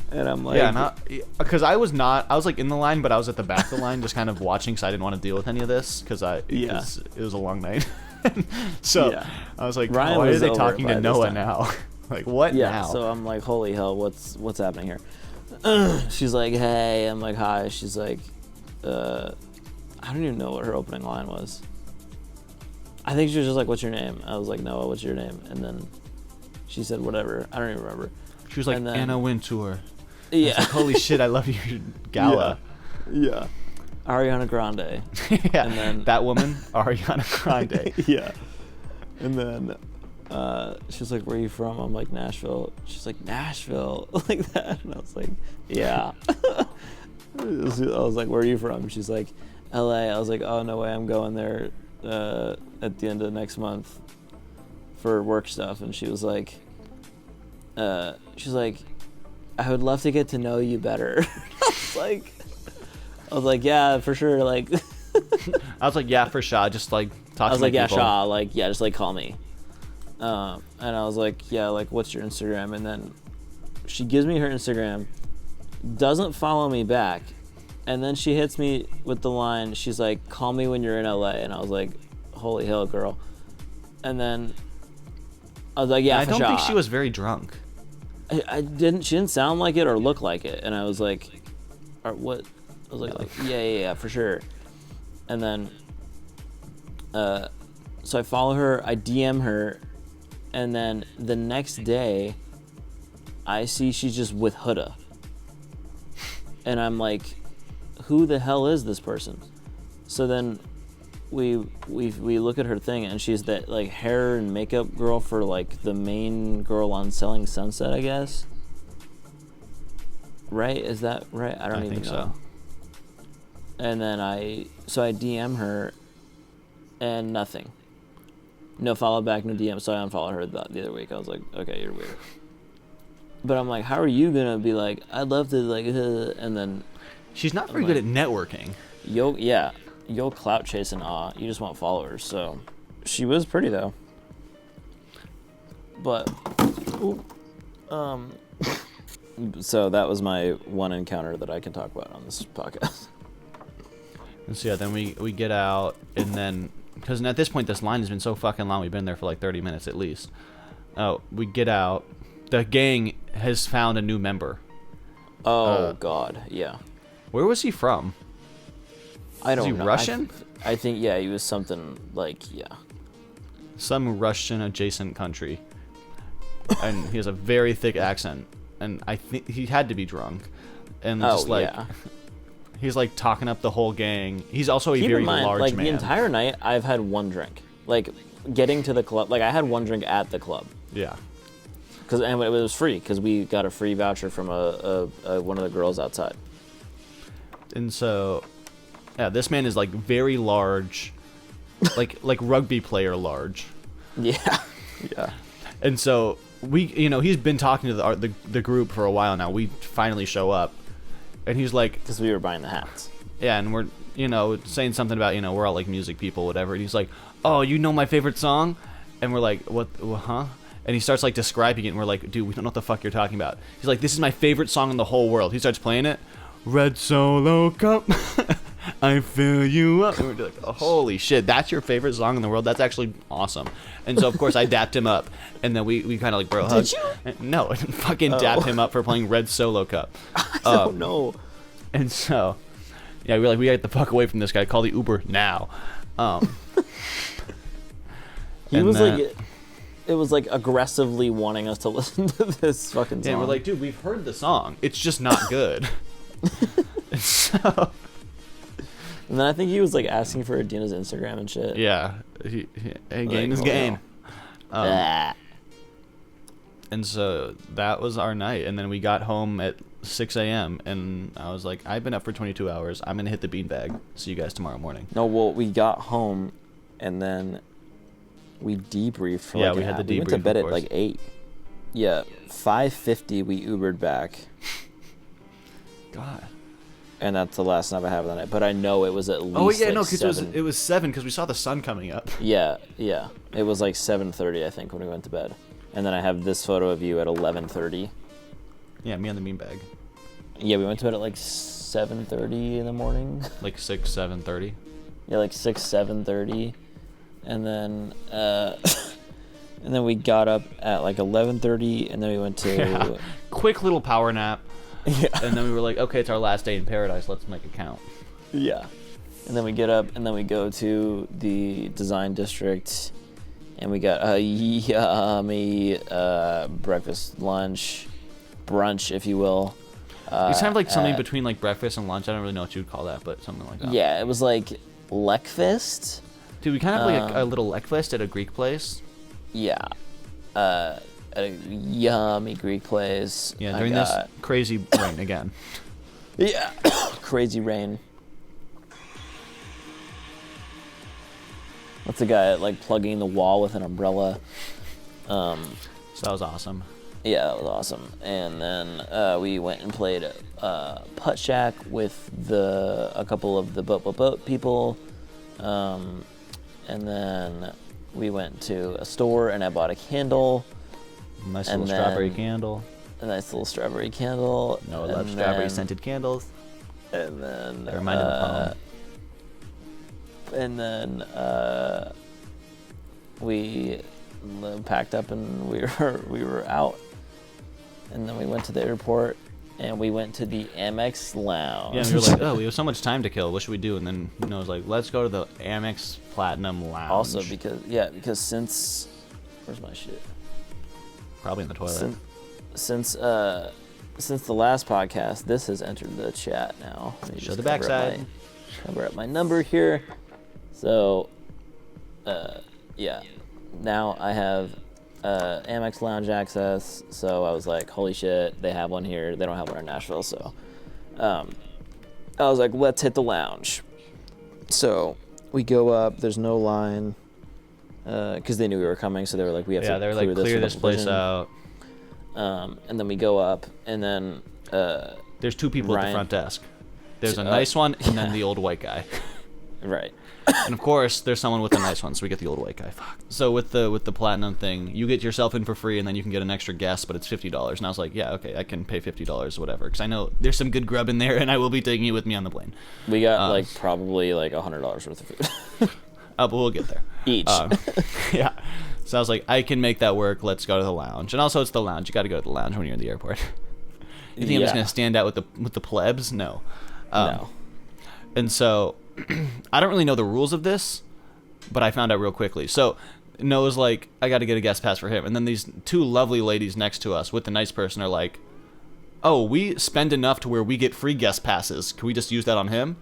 And I'm like, Yeah, not because I was like in the line, but I was at the back of the line, just kind of watching, because I didn't want to deal with any of this, because it was a long night. So Yeah. I was like, Ryan why are was they over talking by to this Noah time. now? Like, what yeah. now? So I'm like, holy hell, what's happening here? She's like, hey. I'm like, hi. She's like, I don't even know what her opening line was. I think she was just like, what's your name? I was like, Noah, what's your name? And then she said whatever. I don't even remember. She was like, and then- Anna Wintour. Yeah. Like, holy shit, I love your gala. Yeah. Ariana Grande. Yeah. And then that woman, Ariana Grande. Yeah. And then she's like, where are you from? I'm like, Nashville. She's like, Nashville? Like that. And I was like, yeah. I was like, where are you from? She's like, LA. I was like, oh, no way. I'm going there at the end of next month for work stuff. And she was like, I would love to get to know you better. I was like, yeah, for sure. Like, I was like, yeah, for sure. Just like talk I was to my like, yeah, people. Shaw, like, yeah, just like call me. And I was like, yeah, like, what's your Instagram? And then she gives me her Instagram, doesn't follow me back, and then she hits me with the line, she's like, call me when you're in LA. And I was like, holy hell, girl. And then I was like, yeah, I for don't sure. think she was very drunk. She didn't sound like it or look like it. And I was like, or what? I was like, yeah, for sure. And then, so I follow her, I DM her, and then the next day, I see she's just with Huda. And I'm like, who the hell is this person? So then we look at her thing, and she's that like hair and makeup girl for like the main girl on Selling Sunset, I guess. Right? Is that right? I don't even think know. so. And then I DM her, and nothing. No follow back, no DM. So I unfollowed her the other week. I was like, okay, you're weird. But I'm like, how are you gonna be like, I'd love to like, and then She's not very good at networking. You'll clout chase and you just want followers. So she was pretty though. But so that was my one encounter that I can talk about on this podcast. And so yeah, then we get out, and then because at this point this line has been so fucking long, we've been there for like 30 minutes at least. Oh, we get out. The gang has found a new member. Oh God, yeah. Where was he from? I don't know. Is he Russian? I think yeah, he was something like Some Russian adjacent country. And he has a very thick accent, and I think he had to be drunk. And just like he's like talking up the whole gang. He's also a very large like, man. the entire night I've had one drink. Like getting to the club, like I had one drink at the club. Yeah. And it was free because we got a free voucher from one of the girls outside. And so, yeah, this man is like very large, like rugby player large. Yeah, yeah. And so he's been talking to the group for a while now. We finally show up, and he's like, because we were buying the hats. Yeah, and we're saying something about we're all like music people, whatever. And he's like, oh, you know my favorite song? And we're like, what? Huh? And he starts like describing it, and we're like, dude, we don't know what the fuck you're talking about. He's like, this is my favorite song in the whole world. He starts playing it. Red Solo Cup, I fill you up. And we're like, oh, holy shit, that's your favorite song in the world? That's actually awesome. And so, of course, I dapped him up, and then we kind of like bro hugged. Did you? No, I didn't fucking dap him up for playing Red Solo Cup. I don't know. And so, yeah, we got the fuck away from this guy. Call the Uber now. He was like... It was like aggressively wanting us to listen to this fucking song. Yeah, we're like, dude, we've heard the song. It's just not good. And so, and then I think he was like asking for Adina's Instagram and shit. Yeah, game is game. No. And so that was our night, and then we got home at 6 a.m. and I was like, I've been up for 22 hours. I'm gonna hit the beanbag. See you guys tomorrow morning. No, well, we got home, and then we debriefed for we had the debrief. We went to bed at like 8. Yeah, 5:50 we Ubered back. God. And that's the last night I have of the night. But I know it was at least. Oh yeah, like no, because 7. it was 7 because we saw the sun coming up. Yeah. It was like 7:30 I think when we went to bed, and then I have this photo of you at 11:30. Yeah, me on the beanbag. Yeah, we went to bed at like 7:30 in the morning. Like 6, 7:30. Yeah, like 6, 7:30, and then and then we got up at like 11:30, and then we went to quick little power nap. Yeah. And then we were like, okay, it's our last day in paradise. Let's make it count. Yeah. And then we get up, and then we go to the design district, and we got a yummy breakfast, lunch, brunch, if you will. It's kind of like something between like breakfast and lunch. I don't really know what you'd call that, but something like that. Yeah, it was like Lekfest. Dude, we kind of have like a little Lekfest at a Greek place. Yeah. At a yummy Greek place. Yeah, during this crazy rain again. Yeah. Crazy rain. What's the guy like plugging the wall with an umbrella? So that was awesome. Yeah, that was awesome. And then we went and played Putt Shack with a couple of the boat people. And then we went to a store, and I bought a candle. Nice little strawberry candle. A nice little strawberry candle. No, I love strawberry scented candles. And then They remind of a poem. And then we packed up, and we were out. And then we went to the airport, and we went to the Amex lounge. Yeah, and we were like, oh, we have so much time to kill. What should we do? And then I was like, let's go to the Amex Platinum Lounge. Also, because since where's my shit? Probably in the toilet. Since the last podcast, this has entered the chat now. Show the backside. Cover up my number here. So, yeah. Now I have Amex lounge access, so I was like, holy shit, they have one here. They don't have one in Nashville, so I was like, let's hit the lounge. So we go up. There's no line because they knew we were coming, so they were like, we have to they were like, clear this place out. And then we go up, and then there's two people at the Ryan- front desk. There's a nice one, and then the old white guy. right. And of course, there's someone with a nice one, so we get the old white guy. Fuck. So with the platinum thing, you get yourself in for free, and then you can get an extra guest, but it's $50. And I was like, yeah, okay, I can pay $50, whatever, because I know there's some good grub in there, and I will be taking you with me on the plane. We got like probably like $100 worth of food. But we'll get there. Each. Yeah. So I was like, I can make that work. Let's go to the lounge. And also, it's the lounge. You got to go to the lounge when you're in the airport. You think I'm just gonna stand out with the plebs? No. No. And so, I don't really know the rules of this, but I found out real quickly. So, Noah's like, I got to get a guest pass for him. And then these two lovely ladies next to us with the nice person are like, oh, we spend enough to where we get free guest passes. Can we just use that on him?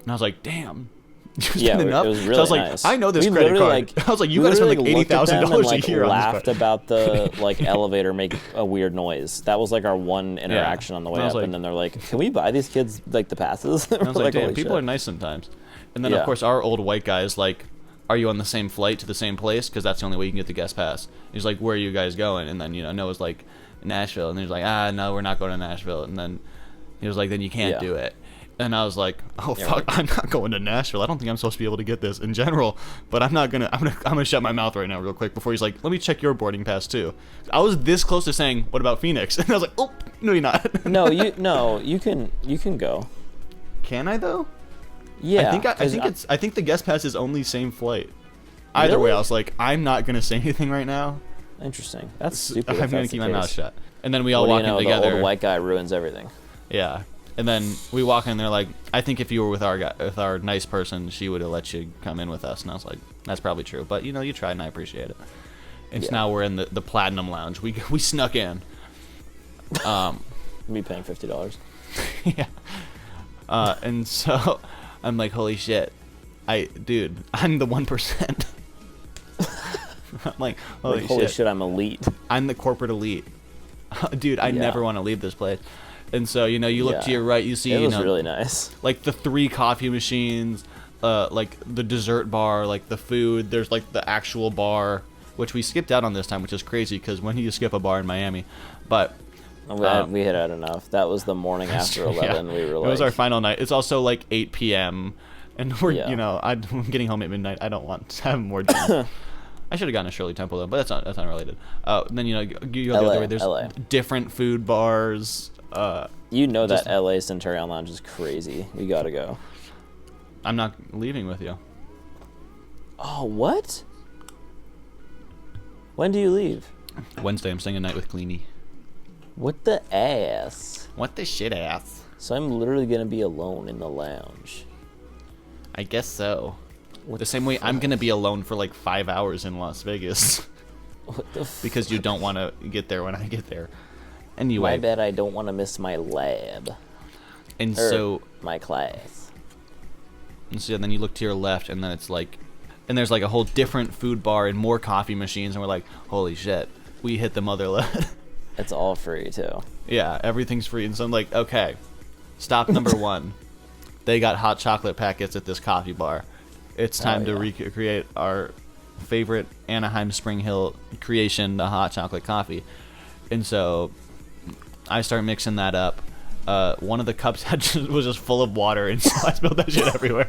And I was like, damn. You spend enough? It was really so I was nice. like, I know this We credit literally, card. I was like, you got to spend like $80,000 a year on this laughed card. about the like elevator make a weird noise. That was like our one interaction on the way And I was up, like- and then they're like, "Can we buy these kids like the passes?" And I was like, damn, "Holy people shit." are nice sometimes. And then, Yeah. of course, our old white guy is like, are you on the same flight to the same place? Because that's the only way you can get the guest pass. He's like, where are you guys going? And then, Noah's like, Nashville. And he's like, no, we're not going to Nashville. And then he was like, then you can't Yeah. do it. And I was like, oh, Yeah, fuck, right. I'm not going to Nashville. I don't think I'm supposed to be able to get this in general. But I'm gonna shut my mouth right now real quick before he's like, let me check your boarding pass too. I was this close to saying, what about Phoenix? And I was like, oh, no, you're not. No, you can go. Can I though? Yeah, I think the guest pass is only same flight. Either way, Really? I was like, I'm not gonna say anything right now. interesting. That's stupid. I'm if gonna that's keep the my mouth case. shut. And then we all What walk do you know? in The together. old white guy ruins everything. Yeah. And then we walk in, and they're like, I think if you were with our nice person, she would have let you come in with us. And I was like, that's probably true. But you tried, and I appreciate it. And so Yeah. now we're in the platinum lounge. We snuck in. Me paying $50. Yeah. And so I'm like, holy shit, dude, I'm the 1%. I'm like, holy shit, I'm elite. I'm the corporate elite. Dude, I Yeah. never want to leave this place. And so, you look to Yeah. your right, you see, It was really nice. like the 3 coffee machines, like the dessert bar, like the food. There's like the actual bar, which we skipped out on this time, which is crazy because when do you skip a bar in Miami? But We hit out enough. That was the morning after 11. yeah, We were like, it was our final night. It's also like 8 p.m. and we're Yeah. I'm getting home at midnight. I don't want to have more drinks. I should have gotten a Shirley Temple though, but that's not related. Then you go the other way. There's LA. different food bars. you know just- that LA Centurion Lounge is crazy. We gotta go. I'm not leaving with you. Oh, what? When do you leave? Wednesday, I'm staying a night with Cleany. What the ass? What the shit ass? So I'm literally gonna be alone in the lounge. I guess so. What The same way I'm gonna be alone for like 5 hours in Las Vegas What the because you don't want to get there when I get there. Anyway, My bad. I don't want to miss my lab. and Or so my class. then you look to your left, and then it's like, and there's like a whole different food bar and more coffee machines, and we're like, holy shit, we hit the motherland. It's all free too. Yeah, everything's free. And so I'm like, okay, stop number 1. They got hot chocolate packets at this coffee bar. It's time to yeah. recreate our favorite Anaheim Spring Hill creation, the hot chocolate coffee. And so I start mixing that up. One of the cups was just full of water, and so I spilled that shit everywhere.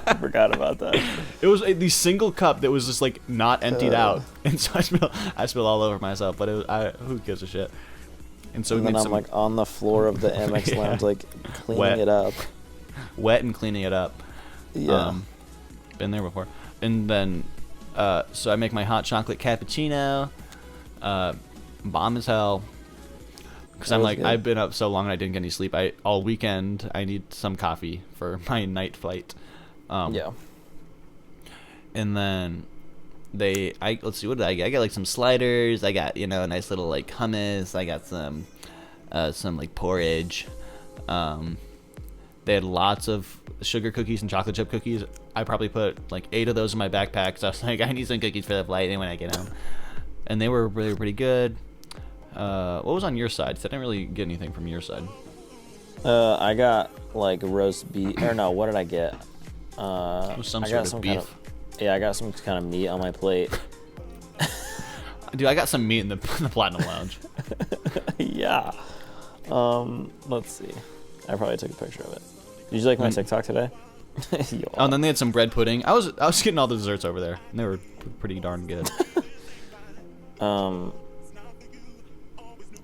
I forgot about that. It was the single cup that was just like not emptied out, and so I spilled all over myself. But who gives a shit? And so And we then made I'm some like on the floor of the Amex Yeah. lounge, like cleaning Wet. it up. wet and cleaning it up. Yeah. Been there before. And then so I make my hot chocolate cappuccino. Bomb as hell. Because That I'm was like, good. I've been up so long and I didn't get any sleep. All weekend I need some coffee for my night flight. Yeah. And then let's see, what did I get? I got like some sliders. I got, a nice little like hummus. I got some like porridge. Then They had lots of sugar cookies and chocolate chip cookies. I probably put like 8 of those in my backpack. So I was like, I need some cookies for the flight when I get home. And they were really pretty good. What was on your side? 'Cause I didn't really get anything from your side. I got like roast beef. Or no, what did I get? It was some I sort got of some beef. kind of. Yeah, I got some kind of meat on my plate. Dude, I got some meat in the Platinum Lounge. Yeah. Let's see. I probably took a picture of it. Did you like my TikTok today? Oh, and then they had some bread pudding. I was getting all the desserts over there, and they were pretty darn good. I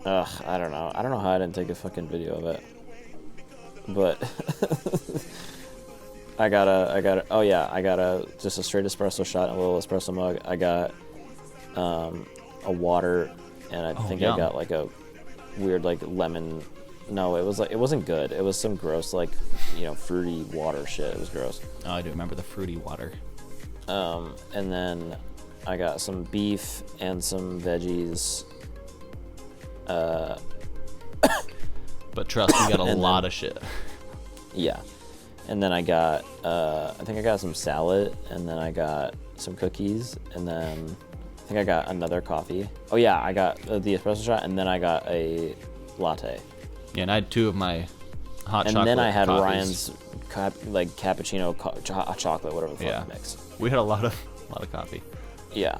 don't know. I don't know how I didn't take a fucking video of it. But I got just a straight espresso shot and a little espresso mug. I got a water, and I think yum. I got like a weird like lemon. No, it wasn't good. It was some gross like fruity water shit. It was gross. Oh, I do remember the fruity water. And then I got some beef and some veggies. But trust, we got a lot of shit. Yeah. And then I got, I think I got some salad, and then I got some cookies, and then I think I got another coffee. Oh yeah, I got the espresso shot, and then I got a latte. Yeah, and I had 2 of my hot chocolate. And then I had coffees. Ryan's cappuccino chocolate, whatever the fuck mix. We had a lot of coffee. Yeah.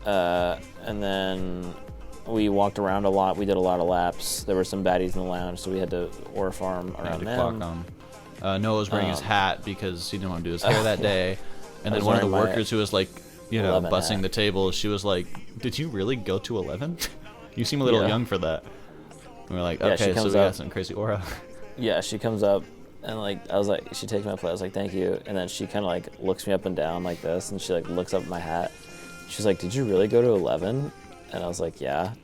And then we walked around a lot. We did a lot of laps. There were some baddies in the lounge, so we had to ore farm around them. Noah was wearing his hat because he didn't want to do his hair that day. And then one of the workers who was like, bussing hat. the table, she was like, "Did you really go to 11? You seem a little young for that." And we're like, "Okay, so we got some crazy aura." Yeah, she comes up and I was like, she takes my plate. I was like, "Thank you." And then she kind of like looks me up and down like this, and she like looks up at my hat. She's like, "Did you really go to 11?" And I was like, "Yeah."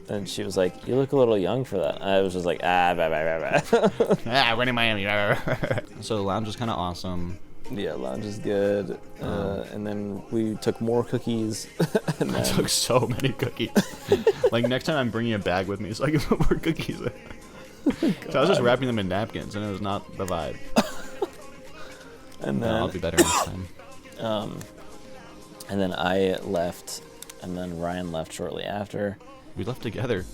And she was like, "You look a little young for that." And I was just like, bye, bye, bye, bye. We're in Miami. So the lounge was kind of awesome. Yeah, lounge is good. And then we took more cookies. And I took so many cookies. Like next time I'm bringing a bag with me so I can put more cookies in. So I was just wrapping them in napkins, and it was not the vibe. And then I'll be better next time. And then I left, and then Ryan left shortly after. We left together.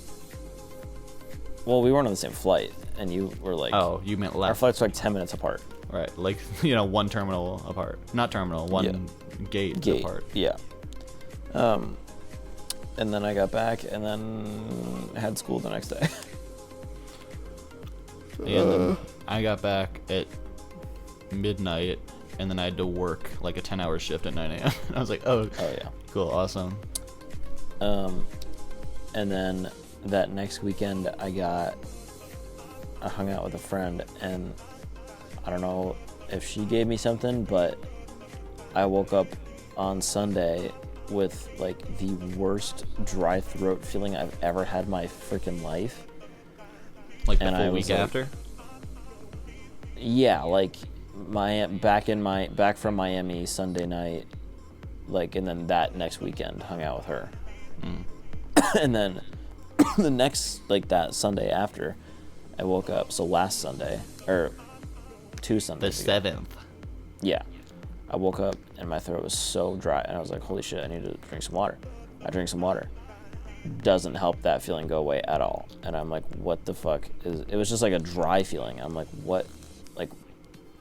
Well, we weren't on the same flight, and you were like... Oh, you meant left. Our flights were like 10 minutes apart. Right, like, one terminal apart. Not terminal, one gate apart. Yeah. And then I got back, and then had school the next day. And then I got back at midnight, and then I had to work like a 10-hour shift at 9 a.m. I was like, oh yeah. Cool, awesome. And then that next weekend, I hung out with a friend, and I don't know if she gave me something, but I woke up on Sunday with like the worst dry throat feeling I've ever had in my freaking life. Like the full week after? Yeah, like back from Miami Sunday night, like, and then that next weekend hung out with her. And then the next, like that Sunday after, I woke up. So last Sunday, or 2 Sundays The ago. 7th. Yeah. I woke up and my throat was so dry, and I was like, holy shit, I need to drink some water. I drank some water. Doesn't help that feeling go away at all. And I'm like, what the fuck it was just like a dry feeling. I'm like, what? Like,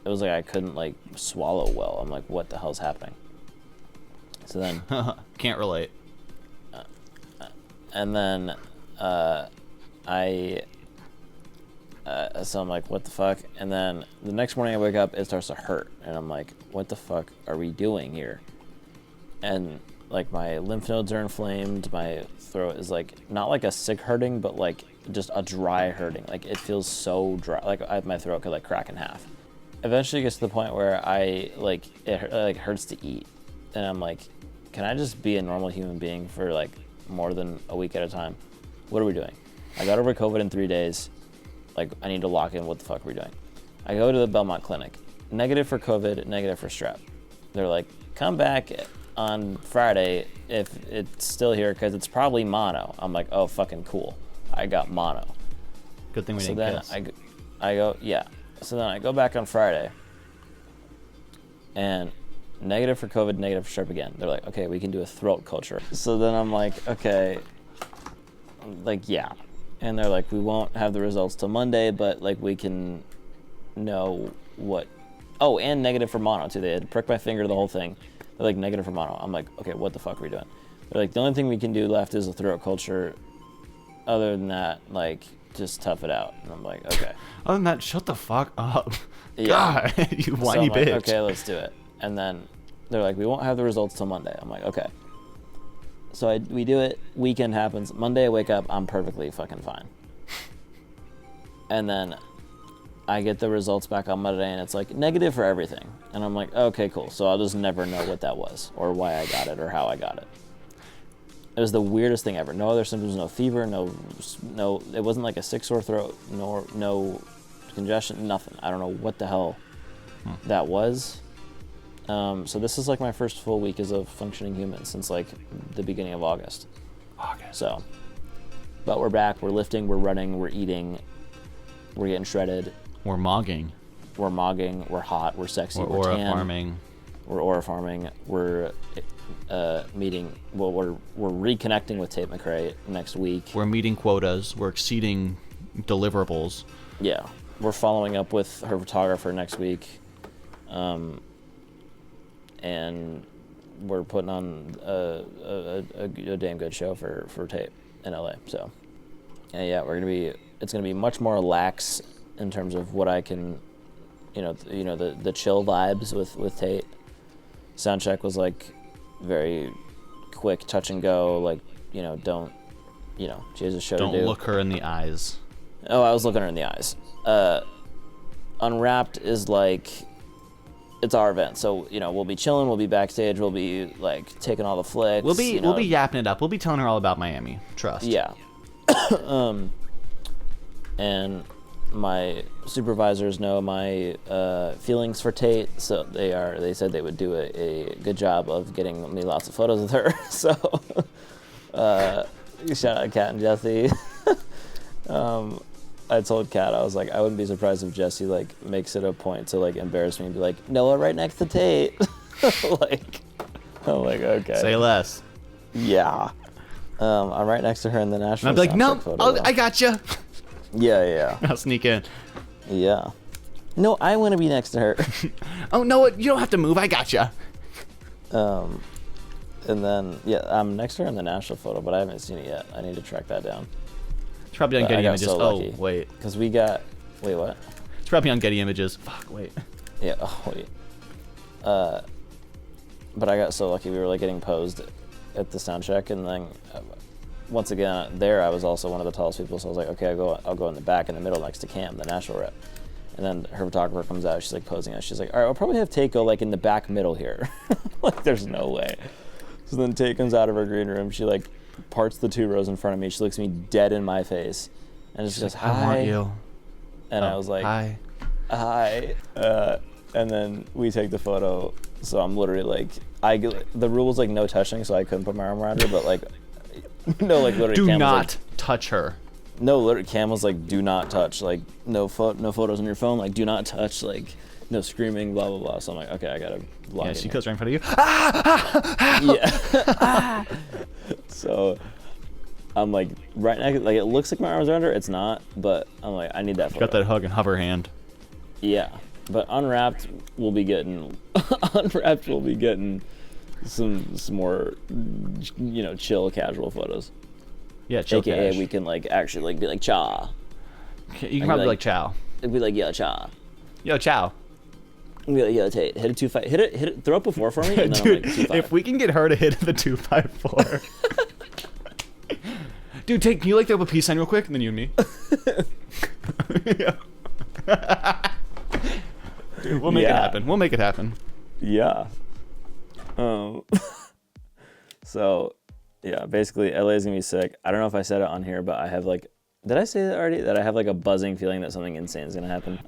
it was like I couldn't like swallow well. I'm like, what the hell's happening? So then can't relate. And then so I'm like, what the fuck? And then the next morning I wake up, it starts to hurt, and I'm like, what the fuck are we doing here? And like my lymph nodes are inflamed, my throat is like not like a sick hurting, but like just a dry hurting. Like it feels so dry, like my throat could like crack in half. Eventually it gets to the point where it like hurts to eat, and I'm like, can I just be a normal human being for like more than a week at a time? What are we doing? I got over COVID in 3 days. Like, I need to lock in what the fuck we're doing. I go to the Belmont Clinic. Negative for COVID, negative for strep. They're like, come back on Friday if it's still here, because it's probably mono. I'm like, oh, fucking cool. I got mono. Good thing we So didn't then kiss. I go, yeah. So then I go back on Friday, and negative for COVID, negative for strep again. They're like, okay, we can do a throat culture. So then I'm like, okay, like, yeah. And they're like, we won't have the results till Monday, but like we can know what. Oh, and negative for mono too. They had to prick my finger, the whole thing. They're like, negative for mono. I'm like, okay, what the fuck are we doing? They're like, the only thing we can do left is a throat culture. Other than that, like, just tough it out. And I'm like, okay. Other than that, shut the fuck up. Yeah. God, you So whiny I'm like, bitch. okay, let's do it. And then they're like, we won't have the results till Monday. I'm like, okay. So we do it. Weekend happens. Monday I wake up. I'm perfectly fucking fine. And then I get the results back on Monday, and it's like negative for everything. And I'm like, okay, cool. So I'll just never know what that was or why I got it or how I got it. It was the weirdest thing ever. No other symptoms, no fever, no. It wasn't like a sick sore throat, no congestion, nothing. I don't know what the hell that was. So this is like my first full week as a functioning human since like the beginning of August. So, but we're back. We're lifting. We're running. We're eating. We're getting shredded. We're mogging. We're mogging. We're hot. We're sexy. We're We're aura tan. farming. We're aura farming. We're meeting. Well, we're reconnecting with Tate McRae next week. We're meeting quotas. We're exceeding deliverables. Yeah, we're following up with her photographer next week, and we're putting on a damn good show for Tate in LA. So, yeah, it's gonna be much more lax in terms of what I can, the chill vibes with Tate. Sound check was like very quick, touch and go. Like, she has a show to do. Don't look her in the eyes. Oh, I was looking her in the eyes. Unwrapped is like, it's our event, so we'll be chilling, we'll be backstage, we'll be like taking all the flicks. We'll be yapping it up. We'll be telling her all about Miami. Trust. Yeah. And my supervisors know my feelings for Tate, so they said they would do a good job of getting me lots of photos with her. So shout out Kat and Jesse. I told Kat, I was like, I wouldn't be surprised if Jesse like makes it a point to like embarrass me and be like, Noah right next to Tate. Like, I'm like, okay. Say less. Yeah. I'm right next to her in the national. And I'd be like, no, photo, I gotcha. Yeah. I'll sneak in. Yeah. No, I want to be next to her. Oh, no, you don't have to move. I gotcha. And then, I'm next to her in the national photo, but I haven't seen it yet. I need to track that down. It's probably on But I Getty got Images. so lucky. Oh, wait. Because wait, what? It's probably on Getty Images. Fuck, wait. Yeah, wait. But I got so lucky. We were like getting posed at the sound check, and then once again there I was also one of the tallest people, so I was like, okay, I'll go in the back in the middle next to Cam, the national rep. And then her photographer comes out, she's like posing us. She's like, all right, I'll probably have Tate go like in the back middle here. Like, there's no way. So then Tate comes out of her green room. She like parts the 2 rows in front of me. She looks me dead in my face, and just goes, like, hi. I want you. And I was like, hi. And then we take the photo. So I'm literally like, the rule was like no touching, so I couldn't put my arm around her, but like, no, like literally. Do Cam not was like, touch her. No, literally, Cam was like, do not touch, like no photos on your phone, like do not touch, like no screaming, blah blah blah. So I'm like, okay, I gotta log in She here. goes right in front of you. Yeah. So I'm like right next, like it looks like my arms are under, it's not, but I'm like, I need that photo. Got that hug and hover hand. Yeah, but unwrapped we'll be getting some more, chill casual photos. Yeah, chill AKA cash. we can like actually like be like cha. You can probably be like chow. It'd be like, yo, cha. Yo, chow. Be like, yo, Tate, hit a 2-5. Hit it, throw it before for me, and then Dude, I'm like 2-5. if we can get her to hit the 254. Dude, Tate, can you like throw up a peace sign real quick? And then you and me. Yeah. Dude, we'll make it happen. We'll make it happen. Yeah. So, yeah, basically, LA is gonna be sick. I don't know if I said it on here, but I have like, did I say that already? That I have like a buzzing feeling that something insane is gonna happen.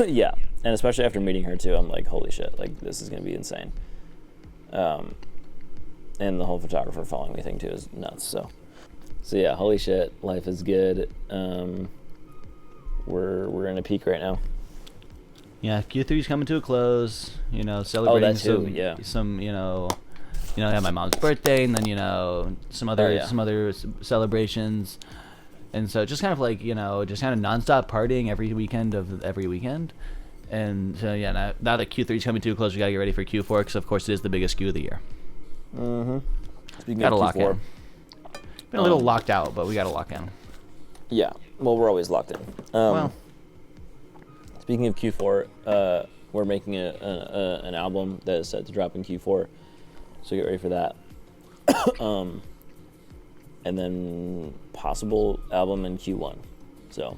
Yeah, and especially after meeting her too, I'm like, holy shit, like this is gonna be insane. And the whole photographer following me thing too is nuts. So yeah, holy shit, life is good. We're in a peak right now. Yeah, Q3's coming to a close. Celebrating that too, yeah. some my mom's birthday, and then some other celebrations, and so just kind of like just kind of nonstop partying every weekend. And so now that Q3's coming to a close, we gotta get ready for Q4 because of course it is the biggest Q of the year. Speaking Gotta of lock Q4, in. Been a little locked out, but we gotta lock in. yeah. Well, we're always locked in. Speaking of Q4, we're making an album that is set to drop in Q4, so get ready for that. And then possible album in Q1. So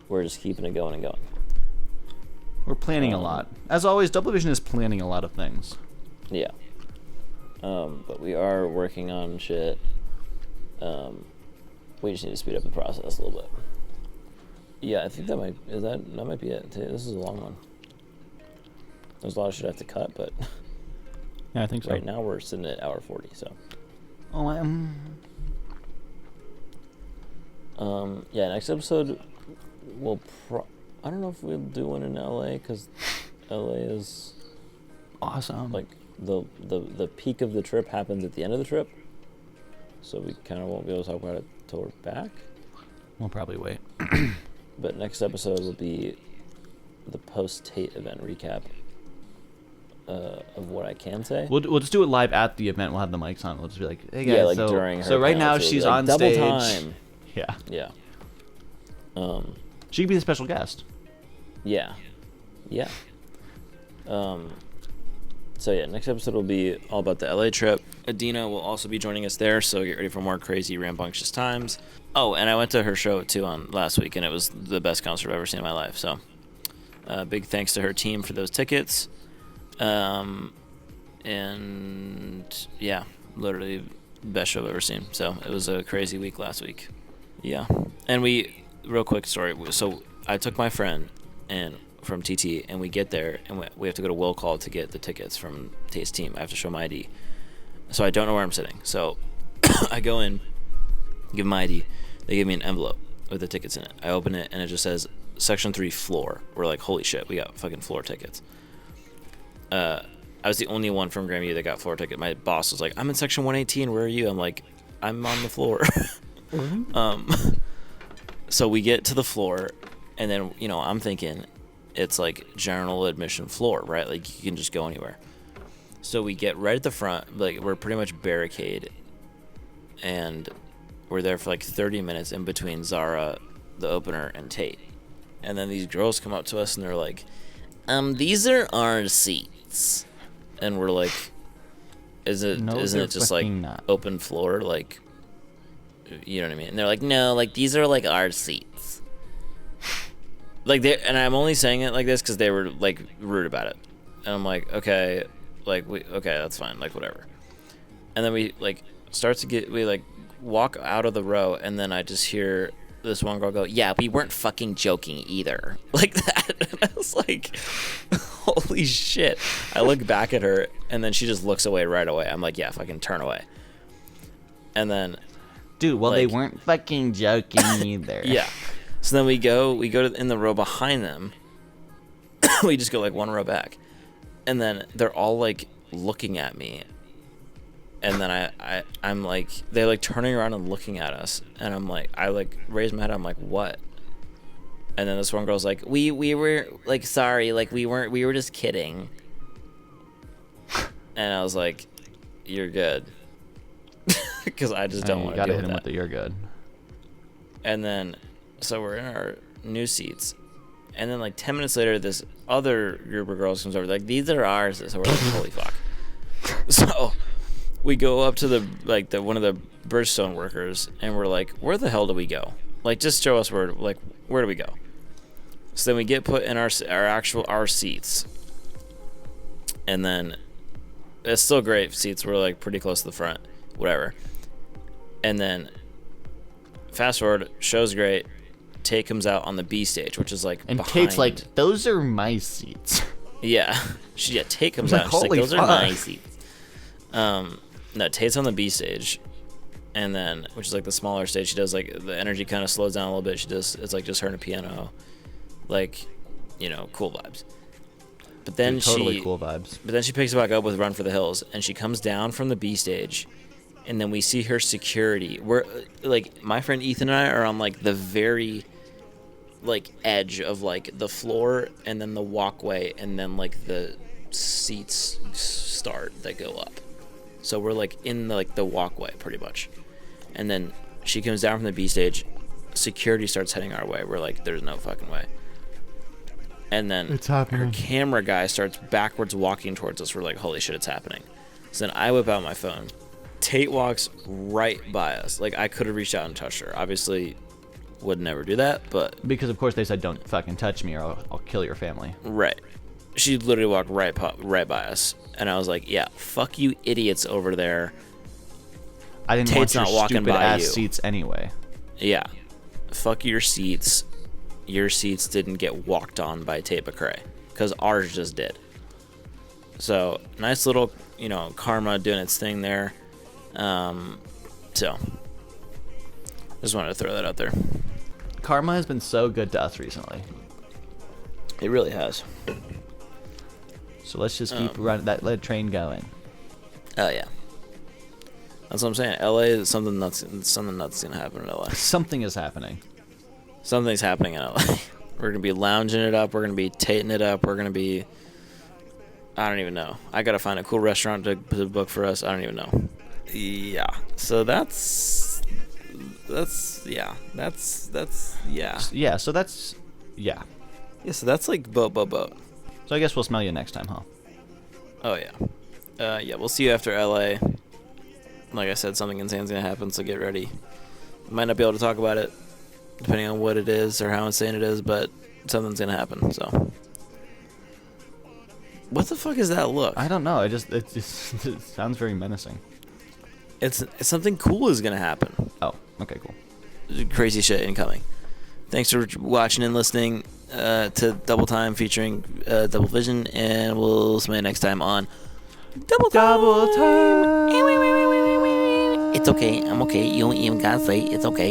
we're just keeping it going and going. We're planning a lot. As always, Double Vision is planning a lot of things. Yeah. But we are working on shit. We just need to speed up the process a little bit. Yeah, I think that might be it. This is a long one. There's a lot of shit I have to cut, but Yeah, I think so. right now we're sitting at hour 40. So. Yeah, next episode we'll I don't know if we'll do one in LA because LA is awesome. like the peak of the trip happens at the end of the trip, so we kind of won't be able to talk about it till we're back. We'll probably wait. But next episode will be the post-Tate event recap of what I can say. We'll just do it live at the event. We'll have the mics on. We'll just be like, hey guys. Yeah, like so, during her so right panel, now too. she's Like, on double stage. time. Yeah. Yeah. She could be the special guest. Yeah. Yeah. So yeah, next episode will be all about the LA trip. Adina will also be joining us there, so get ready for more crazy, rambunctious times. Oh, and I went to her show too on last week, and it was the best concert I've ever seen in my life. So, big thanks to her team for those tickets. And yeah, literally best show I've ever seen. So it was a crazy week last week. Yeah, and real quick story. So I took my friend from TT, and we get there, and we have to go to Will Call to get the tickets from Tate's team. I have to show my ID, so I don't know where I'm sitting. So I go in, give my ID. They give me an envelope with the tickets in it. I open it, and it just says Section 3 floor. We're like, holy shit, we got fucking floor tickets. I was the only one from Grandview that got floor ticket. My boss was like, I'm in Section 118. Where are you? I'm like, I'm on the floor. So we get to the floor, and then, I'm thinking it's like general admission floor, right? Like you can just go anywhere. So we get right at the front, like we're pretty much barricade, and we're there for like 30 minutes in between Zara, the opener, and Tate. And then these girls come up to us and they're like, these are our seats. And we're like, isn't it just like not. open floor? Like, you know what I mean? And they're like, no, like these are like our seats. Like and I'm only saying it like this because they were like rude about it. And I'm like, okay, that's fine, like whatever. And then we like walk out of the row, and then I just hear this one girl go, yeah, we weren't fucking joking either. Like that. And I was like, holy shit. I look back at her, and then she just looks away right away. I'm like, yeah, fucking turn away. And then, dude, well, they weren't fucking joking either. Yeah. So then we go in the row behind them. We just go like one row back, and then they're all like looking at me. And then I'm like, they're like turning around and looking at us, and I'm like, I like raise my head, I'm like, what? And then this one girl's like, we were like, sorry, like we were just kidding. And I was like, you're good, because I just don't want to deal with that. You gotta hit him with the you're good. And then, so we're in our new seats, and then like 10 minutes later, this other group of girls comes over, like, these are ours. So we're like, holy fuck. So we go up to one of the Bridgestone workers, and we're like, where the hell do we go? Like, just show us where do we go? So then we get put in our seats, and then it's still great seats. We're like pretty close to the front, whatever. And then fast forward, show's great. Tate comes out on the B stage, which is like and behind. Tate's like, those are my seats. Yeah, Tate comes out, and she's like, those are my seats. No, Tate's on the B stage, and then, which is like the smaller stage. She does like, the energy kind of slows down a little bit. It's like just her and a piano, like cool vibes. But then Totally cool vibes. But then she picks it back up with Run for the Hills, and she comes down from the B stage, and then we see her security. We're like, my friend Ethan and I are on like the very like edge of like the floor, and then the walkway, and then like the seats start that go up. So we're like in the walkway pretty much, and then she comes down from the B stage. Security starts heading our way. We're like, there's no fucking way. And then It's happening. her camera guy starts backwards walking towards us. We're like, holy shit, it's happening. So then I whip out my phone. Tate walks right by us. Like, I could have reached out and touched her. Obviously, would never do that, but... Because, of course, they said, don't fucking touch me or I'll kill your family. Right. She literally walked right by us. And I was like, yeah, fuck you idiots over there. I didn't Tate's want not your walking stupid by ass you. seats anyway. Yeah. Fuck your seats. Your seats didn't get walked on by Tate McRae, because ours just did. So, nice little, karma doing its thing there. So, just wanted to throw that out there. Karma has been so good to us recently. It really has. So let's just keep running that lead train going. Oh, yeah. That's what I'm saying. LA is something nuts gonna happen in LA. Something is happening. Something's happening in LA. We're going to be lounging it up. We're going to be tating it up. We're going to be... I don't even know. I got to find a cool restaurant to book for us. I don't even know. Yeah. So that's... Yeah. Yeah, so that's... Yeah. Yeah, so that's like boat. So I guess we'll smell you next time, huh? Oh, yeah. Yeah, we'll see you after LA. Like I said, something insane's going to happen, so get ready. Might not be able to talk about it, depending on what it is or how insane it is, but something's gonna happen. So, what the fuck is that look? I don't know. It just it sounds very menacing. It's something cool is gonna happen. Oh, okay, cool. Crazy shit incoming. Thanks for watching and listening to Double Time featuring Double Vision, and we'll see you next time on Double Time. It's okay. I'm okay. You don't even gotta say it's okay.